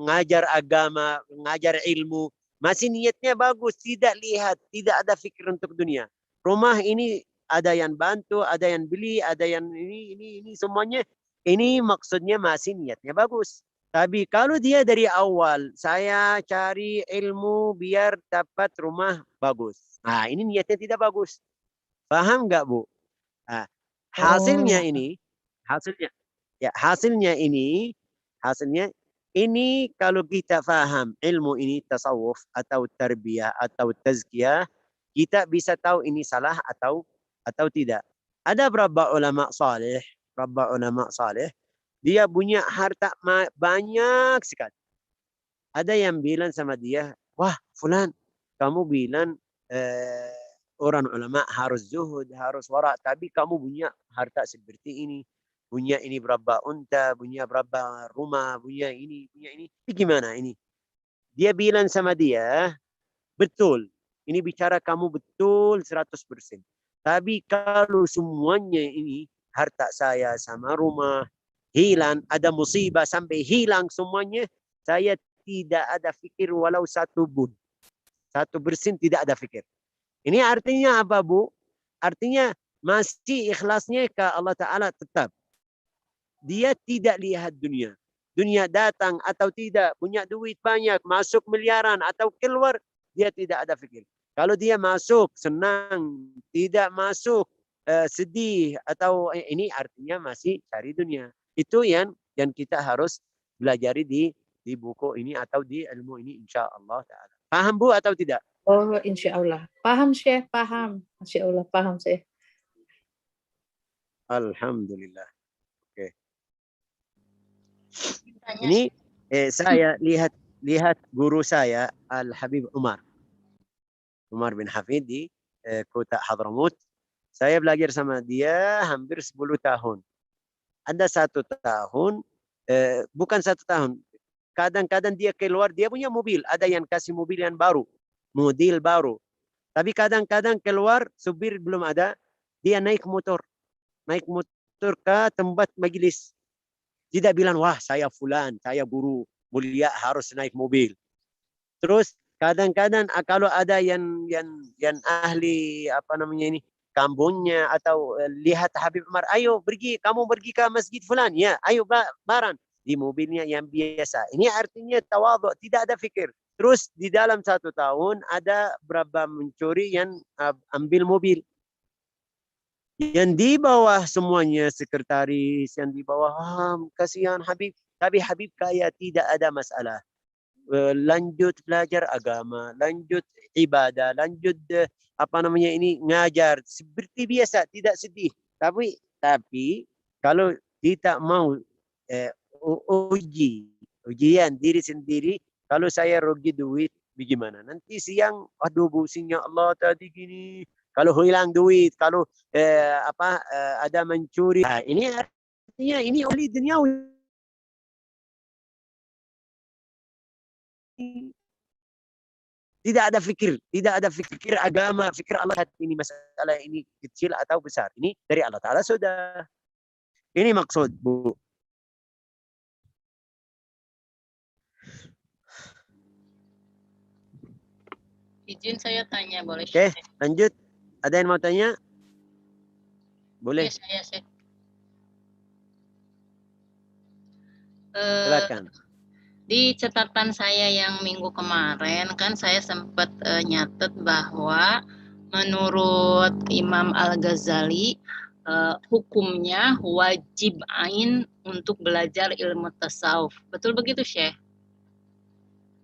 S1: ngajar agama, ngajar ilmu. Masih niatnya bagus, tidak lihat, tidak ada fikir untuk dunia. Rumah ini ada yang bantu, ada yang beli, ada yang ini semuanya. Ini maksudnya masih niatnya bagus. Tapi kalau dia dari awal, saya cari ilmu biar dapat rumah bagus. Nah, ini niatnya tidak bagus. Paham nggak, Bu? Nah, hasilnya ini kalau kita faham ilmu ini tasawuf atau tarbiyah atau tazkiyah, kita bisa tahu ini salah atau tidak. Ada beberapa ulama saleh, dia punya harta banyak sekali. Ada yang bilang sama dia, wah fulan, kamu bilang orang ulama harus zuhud, harus wara, tapi kamu punya harta seperti ini. Punya ini berapa unta, punya berapa rumah, punya ini. Ini gimana ini? Dia bilang sama dia, betul. Ini bicara kamu betul 100%. Tapi kalau semuanya ini, harta saya sama rumah, hilang, ada musibah sampai hilang semuanya, saya tidak ada fikir walau 1% tidak ada fikir. Ini artinya apa, Bu? Artinya masih ikhlasnya ke Allah Ta'ala tetap. Dia tidak lihat dunia. Dunia datang atau tidak, punya duit banyak, masuk miliaran atau keluar, dia tidak ada fikir. Kalau dia masuk, senang. Tidak masuk, sedih. Atau ini artinya masih cari dunia. Itu yang kita harus belajar di buku ini atau di ilmu ini, insya Allah Ta'ala. Paham, Bu, atau tidak?
S4: Oh, insya Allah. Paham, Syekh. Paham. Insya Allah, paham, Syekh.
S1: Alhamdulillah. Oke. Ini saya lihat guru saya Al-Habib Umar bin Hafid di kota Hadramut. Saya belajar sama dia hampir 10 tahun. Ada 1 tahun, bukan 1 tahun. Kadang-kadang dia keluar, dia punya mobil. Ada yang kasih mobil yang baru, model baru. Tapi kadang-kadang keluar, supir belum ada, dia naik motor ke tempat majelis. Tidak bilang, wah saya fulan, saya guru mulia harus naik mobil. Terus kadang-kadang kalau ada yang ahli kampungnya atau lihat Habib Umar, ayo kamu pergi ke masjid fulan, ya, ayo bareng di mobilnya yang biasa. Ini artinya tawadhu, tidak ada fikir. Terus di dalam 1 tahun ada berapa mencuri yang ambil mobil. Yang di bawah semuanya sekretaris, yang di bawah kasihan Habib. Tapi Habib kaya, tidak ada masalah. Lanjut belajar agama, lanjut ibadah, lanjut ngajar seperti biasa, tidak sedih. Tapi kalau kita mau ujian diri sendiri, kalau saya rugi duit bagaimana? Nanti siang, aduh businya Allah tadi gini. Kalau hilang duit, kalau ada mencuri, nah, ini artinya ini oleh duniawi. Tidak ada fikir agama, fikir Allah ini masalah ini kecil atau besar. Ini dari Allah Ta'ala sudah. Ini maksud, Bu.
S3: Izin saya tanya, boleh?
S1: Oke, lanjut. Ada yang mau tanya? Boleh.
S3: Iya, saya.
S1: Silakan.
S3: Di catatan saya yang minggu kemarin kan saya sempat nyatet bahwa menurut Imam Al-Ghazali hukumnya wajib ain untuk belajar ilmu tasawuf. Betul begitu, Syekh?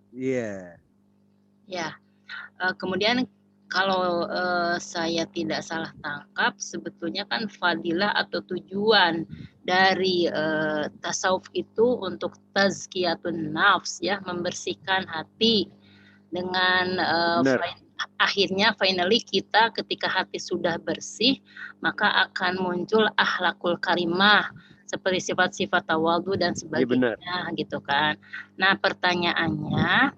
S1: Iya.
S3: Ya. Kemudian kalau saya tidak salah tangkap, sebetulnya kan fadilah atau tujuan dari tasawuf itu untuk tazkiyatun nafs, ya, membersihkan hati dengan akhirnya finally kita ketika hati sudah bersih maka akan muncul akhlakul karimah seperti sifat-sifat tawadhu dan sebagainya, gitu kan. Nah, pertanyaannya,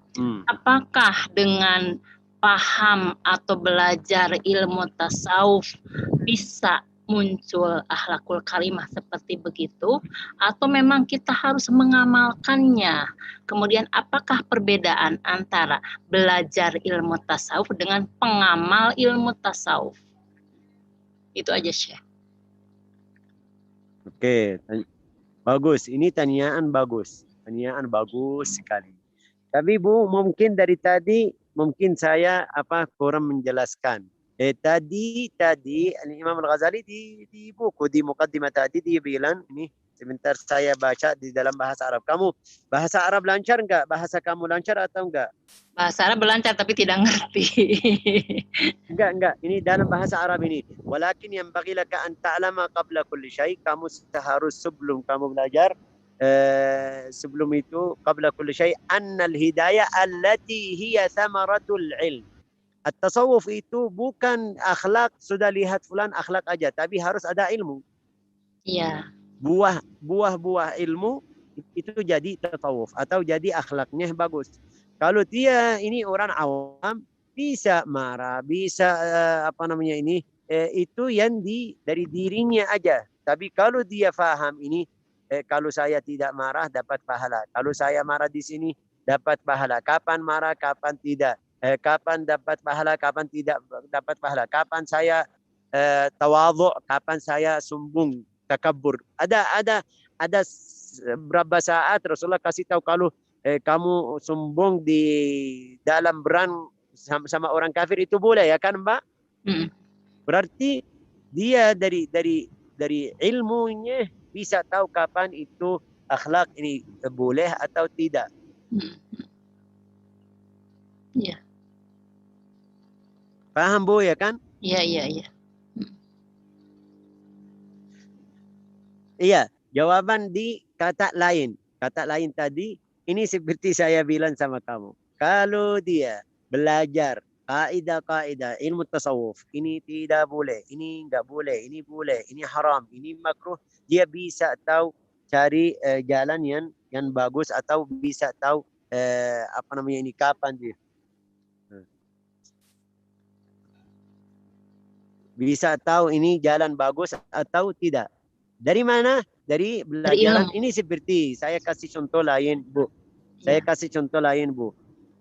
S3: apakah dengan paham atau belajar ilmu tasawuf bisa muncul akhlakul karimah seperti begitu, atau memang kita harus mengamalkannya? Kemudian apakah perbedaan antara belajar ilmu tasawuf dengan pengamal ilmu tasawuf? Itu aja, Syekh.
S1: Oke, bagus. Ini tanyaan bagus. Tanyaan bagus sekali. Tapi Bu, mungkin dari tadi mungkin saya kurang menjelaskan. Tadi Imam Al-Ghazali di buku di Muqaddimah tadi dia bilang ini sebentar saya baca di dalam bahasa Arab. Kamu bahasa Arab lancar enggak? Bahasa kamu lancar atau enggak?
S3: Bahasa Arab lancar tapi tidak ngerti.
S1: Enggak. Ini dalam bahasa Arab ini. Walakin yang bagi laka an ta'lama qabla kulli syai. Kamu harus sebelum kamu belajar sebelum itu qabla kulli syai annal hidayah allati hiya thamaratul ilm. At-tasawuf itu bukan akhlak, sudah lihat fulan akhlak aja, tapi harus ada ilmu.
S3: Iya.
S1: Buah ilmu itu jadi tasawuf atau jadi akhlaknya bagus. Kalau dia ini orang awam bisa marah, bisa itu yang dari dirinya aja. Tapi kalau dia faham ini, kalau saya tidak marah dapat pahala. Kalau saya marah di sini dapat pahala. Kapan marah, kapan tidak. Kapan dapat pahala, kapan tidak dapat pahala. Kapan saya tawadhu, kapan saya sombong, takabur. Ada berapa saat Rasulullah kasih tahu kalau kamu sombong di dalam berang sama orang kafir itu boleh, ya kan, Mbak? Berarti dia dari ilmunya bisa tahu kapan itu akhlak ini boleh atau tidak.
S3: Iya.
S1: Paham, Bu, ya kan?
S3: Iya.
S1: Iya, jawaban di kata lain. Kata lain tadi, ini seperti saya bilang sama kamu. Kalau dia belajar kaidah-kaidah ilmu tasawuf, ini tidak boleh, ini enggak boleh, ini boleh, ini haram, ini makruh, dia bisa tahu cari jalan yang bagus atau bisa tahu ini kapan dia. Bisa tahu ini jalan bagus atau tidak. Dari mana? Dari belajaran. Ini seperti saya kasih contoh lain, Bu. Saya kasih contoh lain, Bu.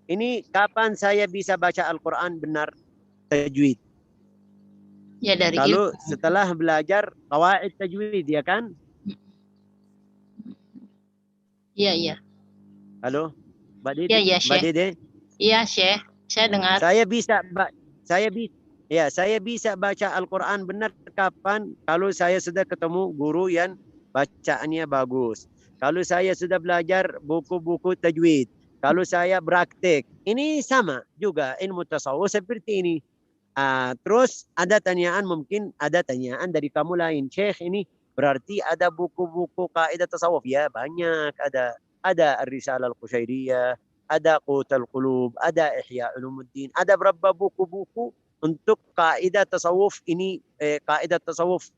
S1: Ini kapan saya bisa baca Al-Quran benar tajwid?
S3: Ya, dari
S1: kalau setelah belajar qawaid tajwid, ya kan?
S3: Iya.
S1: Halo, Mbak Dede?
S3: Iya,
S1: Mbak Dede?
S3: Iya, Syekh. Saya dengar.
S1: Saya bisa baca Al-Quran benar kapan? Kalau saya sudah ketemu guru yang bacaannya bagus. Kalau saya sudah belajar buku-buku tajwid. Kalau saya praktek. Ini sama juga ilmu tasawuf seperti ini. Terus ada tanyaan, mungkin ada tanyaan dari kamu lain. Syekh, ini berarti ada buku-buku kaidah tasawuf? Ya, banyak ada. Ada Ar-Risalah Al-Qushairiyah, ada Qutal Qulub, ada Ihya Ulumuddin, ada berapa buku-buku untuk kaidah tasawuf ini, kaidah tasawuf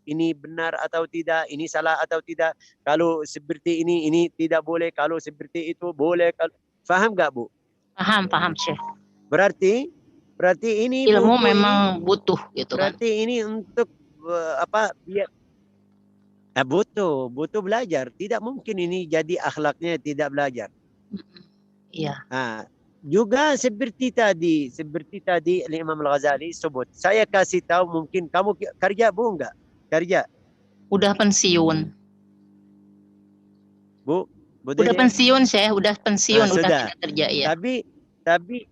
S1: ini benar atau tidak, ini salah atau tidak. Kalau seperti ini tidak boleh, kalau seperti itu boleh. Faham nggak, Bu?
S3: Paham, Syekh.
S1: Berarti ini
S3: Ilmu
S1: buku
S3: memang butuh gitu kan.
S1: berarti ini untuk apa? Biar butuh belajar. Tidak mungkin ini jadi akhlaknya tidak belajar.
S3: Iya.
S1: Juga seperti tadi Imam Al-Ghazali sebut. Saya kasih tahu, mungkin kamu kerja Bu enggak? Kerja.
S3: Udah pensiun.
S1: Bu
S3: Udah
S1: Dede?
S3: pensiun saya, udah pensiun, udah
S1: sudah.
S3: tidak kerja ya.
S1: Tapi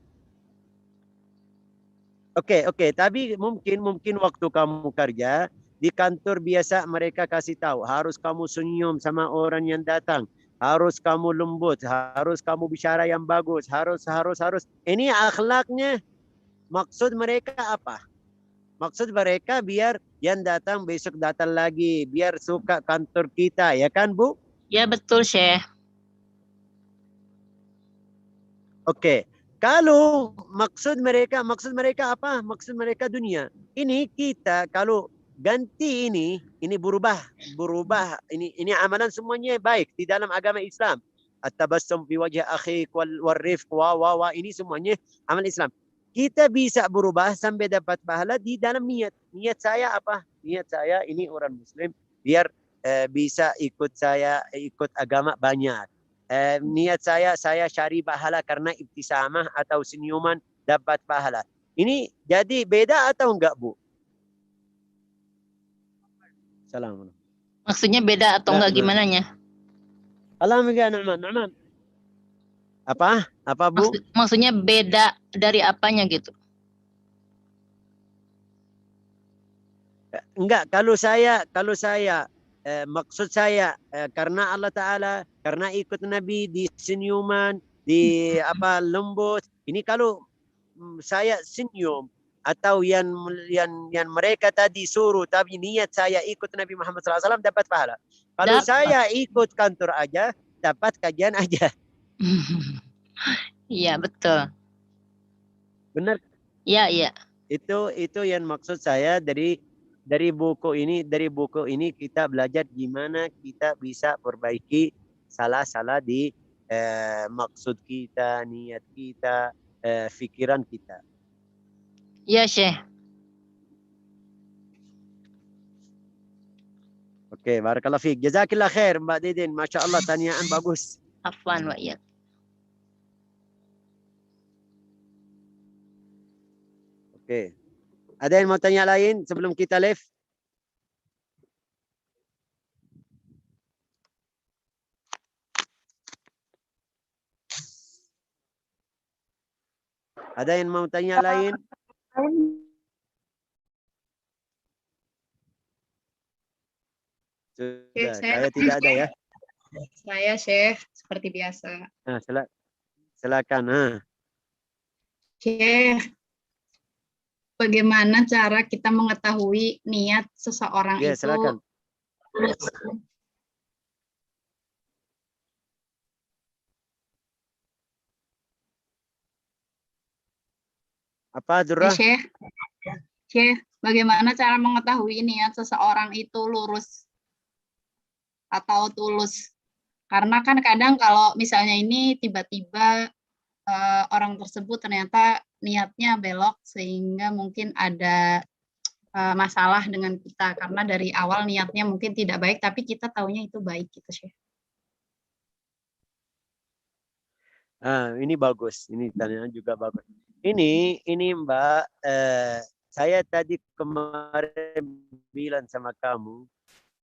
S1: Oke, tapi mungkin waktu kamu kerja di kantor biasa mereka kasih tahu harus kamu senyum sama orang yang datang, harus kamu lembut, harus kamu bicara yang bagus, harus. Ini akhlaknya. Maksud mereka apa? Maksud mereka biar yang datang besok datang lagi, biar suka kantor kita, ya kan Bu?
S3: Ya betul Syekh.
S1: Oke. Kalau maksud mereka apa? Maksud mereka dunia. Ini kita kalau ganti ini berubah. Ini amalan semuanya baik di dalam agama Islam. At-tabassum fi wajhi akhik wal rifq wa ini semuanya amal Islam. Kita bisa berubah sampai dapat pahala di dalam niat. Niat saya apa? Niat saya ini orang Muslim biar bisa ikut agama banyak. Niat saya cari pahala karena ibtisamah atau senyuman dapat pahala. Ini jadi beda atau enggak Bu? Assalamualaikum.
S3: Maksudnya beda atau enggak gimana nya?
S1: Alhamdulillah, Nu'man. Apa Bu?
S3: Maksudnya beda dari apanya gitu?
S1: Enggak, kalau saya maksud saya karena Allah Ta'ala, karena ikut Nabi di senyuman, di lembut. Ini kalau saya senyum atau yang mereka tadi suruh, tapi niat saya ikut Nabi Muhammad SAW dapat pahala. Kalau saya ikut kantor aja, dapat kajian aja.
S3: Iya betul.
S1: Benar?
S3: Iya.
S1: Itu yang maksud saya dari buku ini kita belajar gimana kita bisa perbaiki salah-salah di maksud kita, niat kita, pikiran kita.
S3: Iya, Syekh.
S1: Oke, barakallah fiik. Jazakillah khair Mbak Didin. Masya Allah, tanyaan bagus.
S3: Afwan wa iyyak.
S1: Oke. Ada yang mau tanya lain sebelum kita live? Ada yang mau tanya lain? Sudah, saya tidak ada ya.
S7: Saya Syekh, seperti biasa.
S1: Nah, silakan.
S7: Syekh, bagaimana cara kita mengetahui niat seseorang
S1: Ya,
S7: itu?
S1: silakan. Apa, Durrah?
S7: Syekh, bagaimana cara mengetahui niat seseorang itu lurus atau tulus? Karena kan kadang kalau misalnya ini tiba-tiba orang tersebut ternyata niatnya belok sehingga mungkin ada masalah dengan kita karena dari awal niatnya mungkin tidak baik tapi kita taunya itu baik gitu Syekh.
S1: Ini bagus, ini tanyaan juga bagus. Ini Mbak, saya tadi kemarin bilang sama kamu,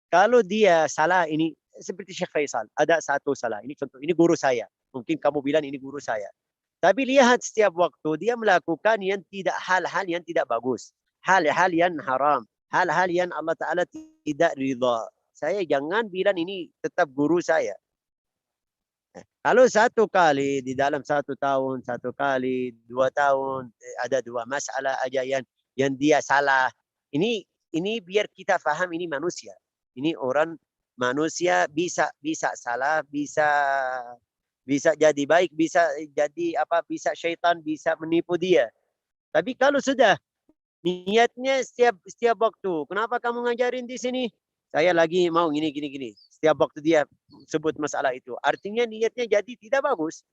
S1: kalau dia salah ini seperti Syekh Faisal, ada satu salah. Ini contoh, ini guru saya. Mungkin kamu bilang ini guru saya. Tapi lihat setiap waktu dia melakukan hal-hal yang tidak bagus, hal-hal yang haram, hal-hal yang Allah Ta'ala tidak ridha. Saya jangan bilang ini tetap guru saya. Kalau satu kali di dalam 1 tahun, 1 kali, 2 tahun, ada 2 masalah aja yang dia salah. Ini biar kita paham ini manusia. Ini orang manusia bisa salah, bisa jadi baik, bisa jadi bisa syaitan bisa menipu dia. Tapi kalau sudah niatnya setiap waktu, kenapa kamu ngajarin di sini? Saya lagi mau gini. Setiap waktu dia sebut masalah itu, artinya niatnya jadi tidak bagus.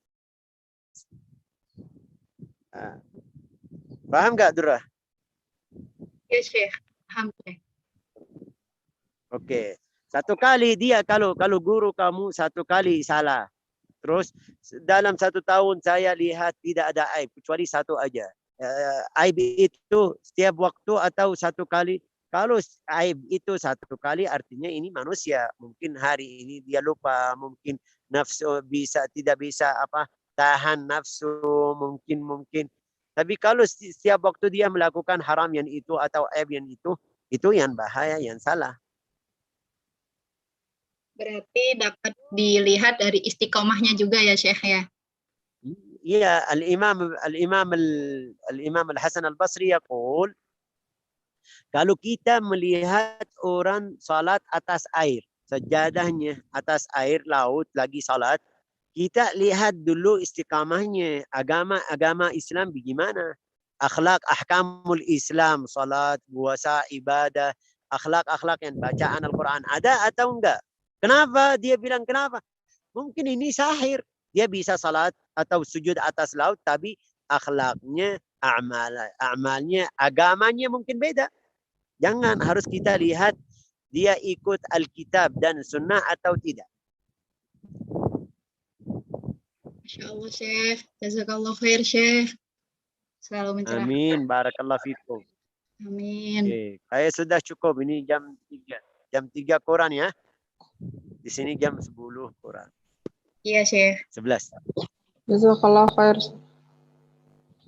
S1: Paham nggak, Durrah?
S7: Ya, Syekh. Alhamdulillah.
S1: Oke. Satu kali dia kalau guru kamu satu kali salah. Terus dalam 1 tahun saya lihat tidak ada aib kecuali satu aja. Aib itu setiap waktu atau satu kali. Kalau aib itu satu kali artinya ini manusia. Mungkin hari ini dia lupa, mungkin nafsu tidak bisa tahan nafsu, mungkin. Tapi kalau setiap waktu dia melakukan haram yang itu atau aib yang itu yang bahaya, yang salah.
S7: Berarti dapat dilihat dari istiqomahnya juga ya, Syekh ya.
S1: Iya, Al-Imam Al-Hasan Al-Basri yaqul, kalau kita melihat orang salat atas air, sajadahnya atas air laut lagi salat, kita lihat dulu istiqamahnya, agama Islam bagaimana? Akhlak ahkamul Islam, salat, puasa, ibadah, akhlak yang bacaan Al-Quran ada atau enggak? Kenapa? Dia bilang kenapa? Mungkin ini sahir. Dia bisa salat atau sujud atas laut, tapi akhlaknya, amalnya, agamanya mungkin beda. Jangan, harus kita lihat dia ikut Alkitab dan Sunnah atau tidak.
S7: Masya Allah, Syekh. Jazakallah khair, Syekh. Selalu mencerahkan.
S1: Amin. Barakallah fikum.
S7: Amin.
S1: Oke. Saya sudah cukup. Ini jam 3. Jam 3 Quran ya. Di sini jam 10 kurang.
S7: Iya, Syekh.
S1: 11.
S2: Jazakallah khair.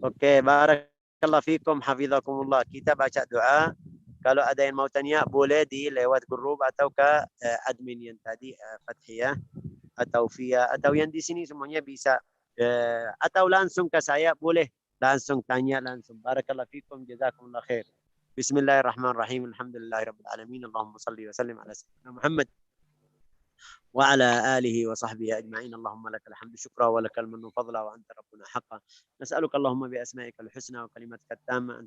S1: Oke, barakallah fikum, hafizakumullah. Kita baca doa. Kalau ada yang mau tanya boleh di lewat grup atau ke admin yang tadi Fathiyah atau Fia atau yang di sini semuanya bisa atau langsung ke saya boleh langsung tanya langsung. Barakallah fikum, jazakumullah khair. Bismillahirrahmanirrahim. Alhamdulillahirabbil alamin. Allahumma shalli wa sallim ala sayyidina Muhammad وعلى آله وصحبه أجمعين. اللهم لك الحمد شكرا ولك المن فضلا وأنت ربنا حقا. نسألك اللهم بأسمائك الحسنى وكلماتك التامة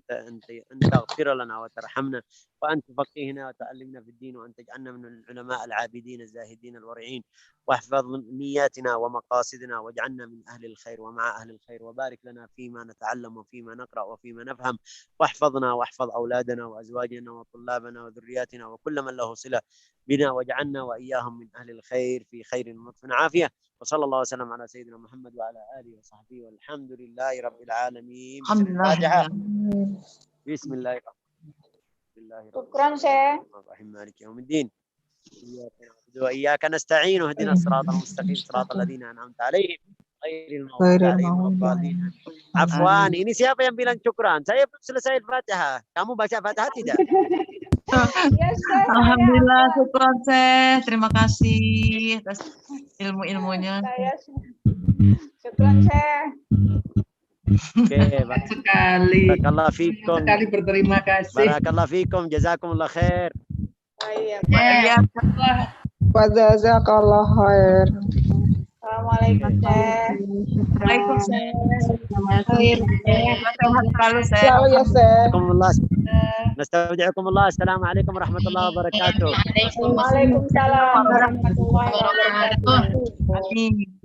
S1: أن تغفر لنا وترحمنا وأن تفقهنا وتعلمنا في الدين وأن تجعلنا من العلماء العابدين الزاهدين الورعين واحفظ نياتنا ومقاصدنا واجعلنا من أهل الخير ومع أهل الخير وبارك لنا فيما نتعلم وفيما نقرأ وفيما نفهم واحفظنا واحفظ أولادنا وأزواجنا وطلابنا وذرياتنا وكل من له صلة بنا واجعلنا وإياهم من أهل الخير في خير ولطف عافية. وصلى الله وسلم على سيدنا محمد وعلى آله وصحبه والحمد لله رب العالمين. بسم الله الرحمن الرحيم.
S2: شكرا شيخ.
S1: الرحيم مالك يوم الدين. إياك نعبد وإياك نستعين واهدنا الصراط المستقيم صراط الذين أنعمت عليهم غير المغضوب عليهم ولا الضالين. Afwan, ini siapa yang bilang syukran? Saya belum selesai Fatihah. Kamu baca Fatihah tidak?
S8: Alhamdulillah, syukur Syekh. Terima kasih atas ilmu-ilmunya.
S2: Syukran Syekh.
S1: Oke, barakallahu fikum.
S5: Sekali berterima kasih.
S1: Barakallahu fikum, jazakumullah khair.
S2: Jazakallah khair. Assalamualaikum Syekh.
S8: Waalaikumsalam. Sehat selalu Syekh.
S2: Selalu ya Syekh.
S1: Nastaudi'ukumullah. Assalamualaikum warahmatullahi wabarakatuh.
S2: Waalaikumsalam warahmatullahi wabarakatuh.
S8: Amin.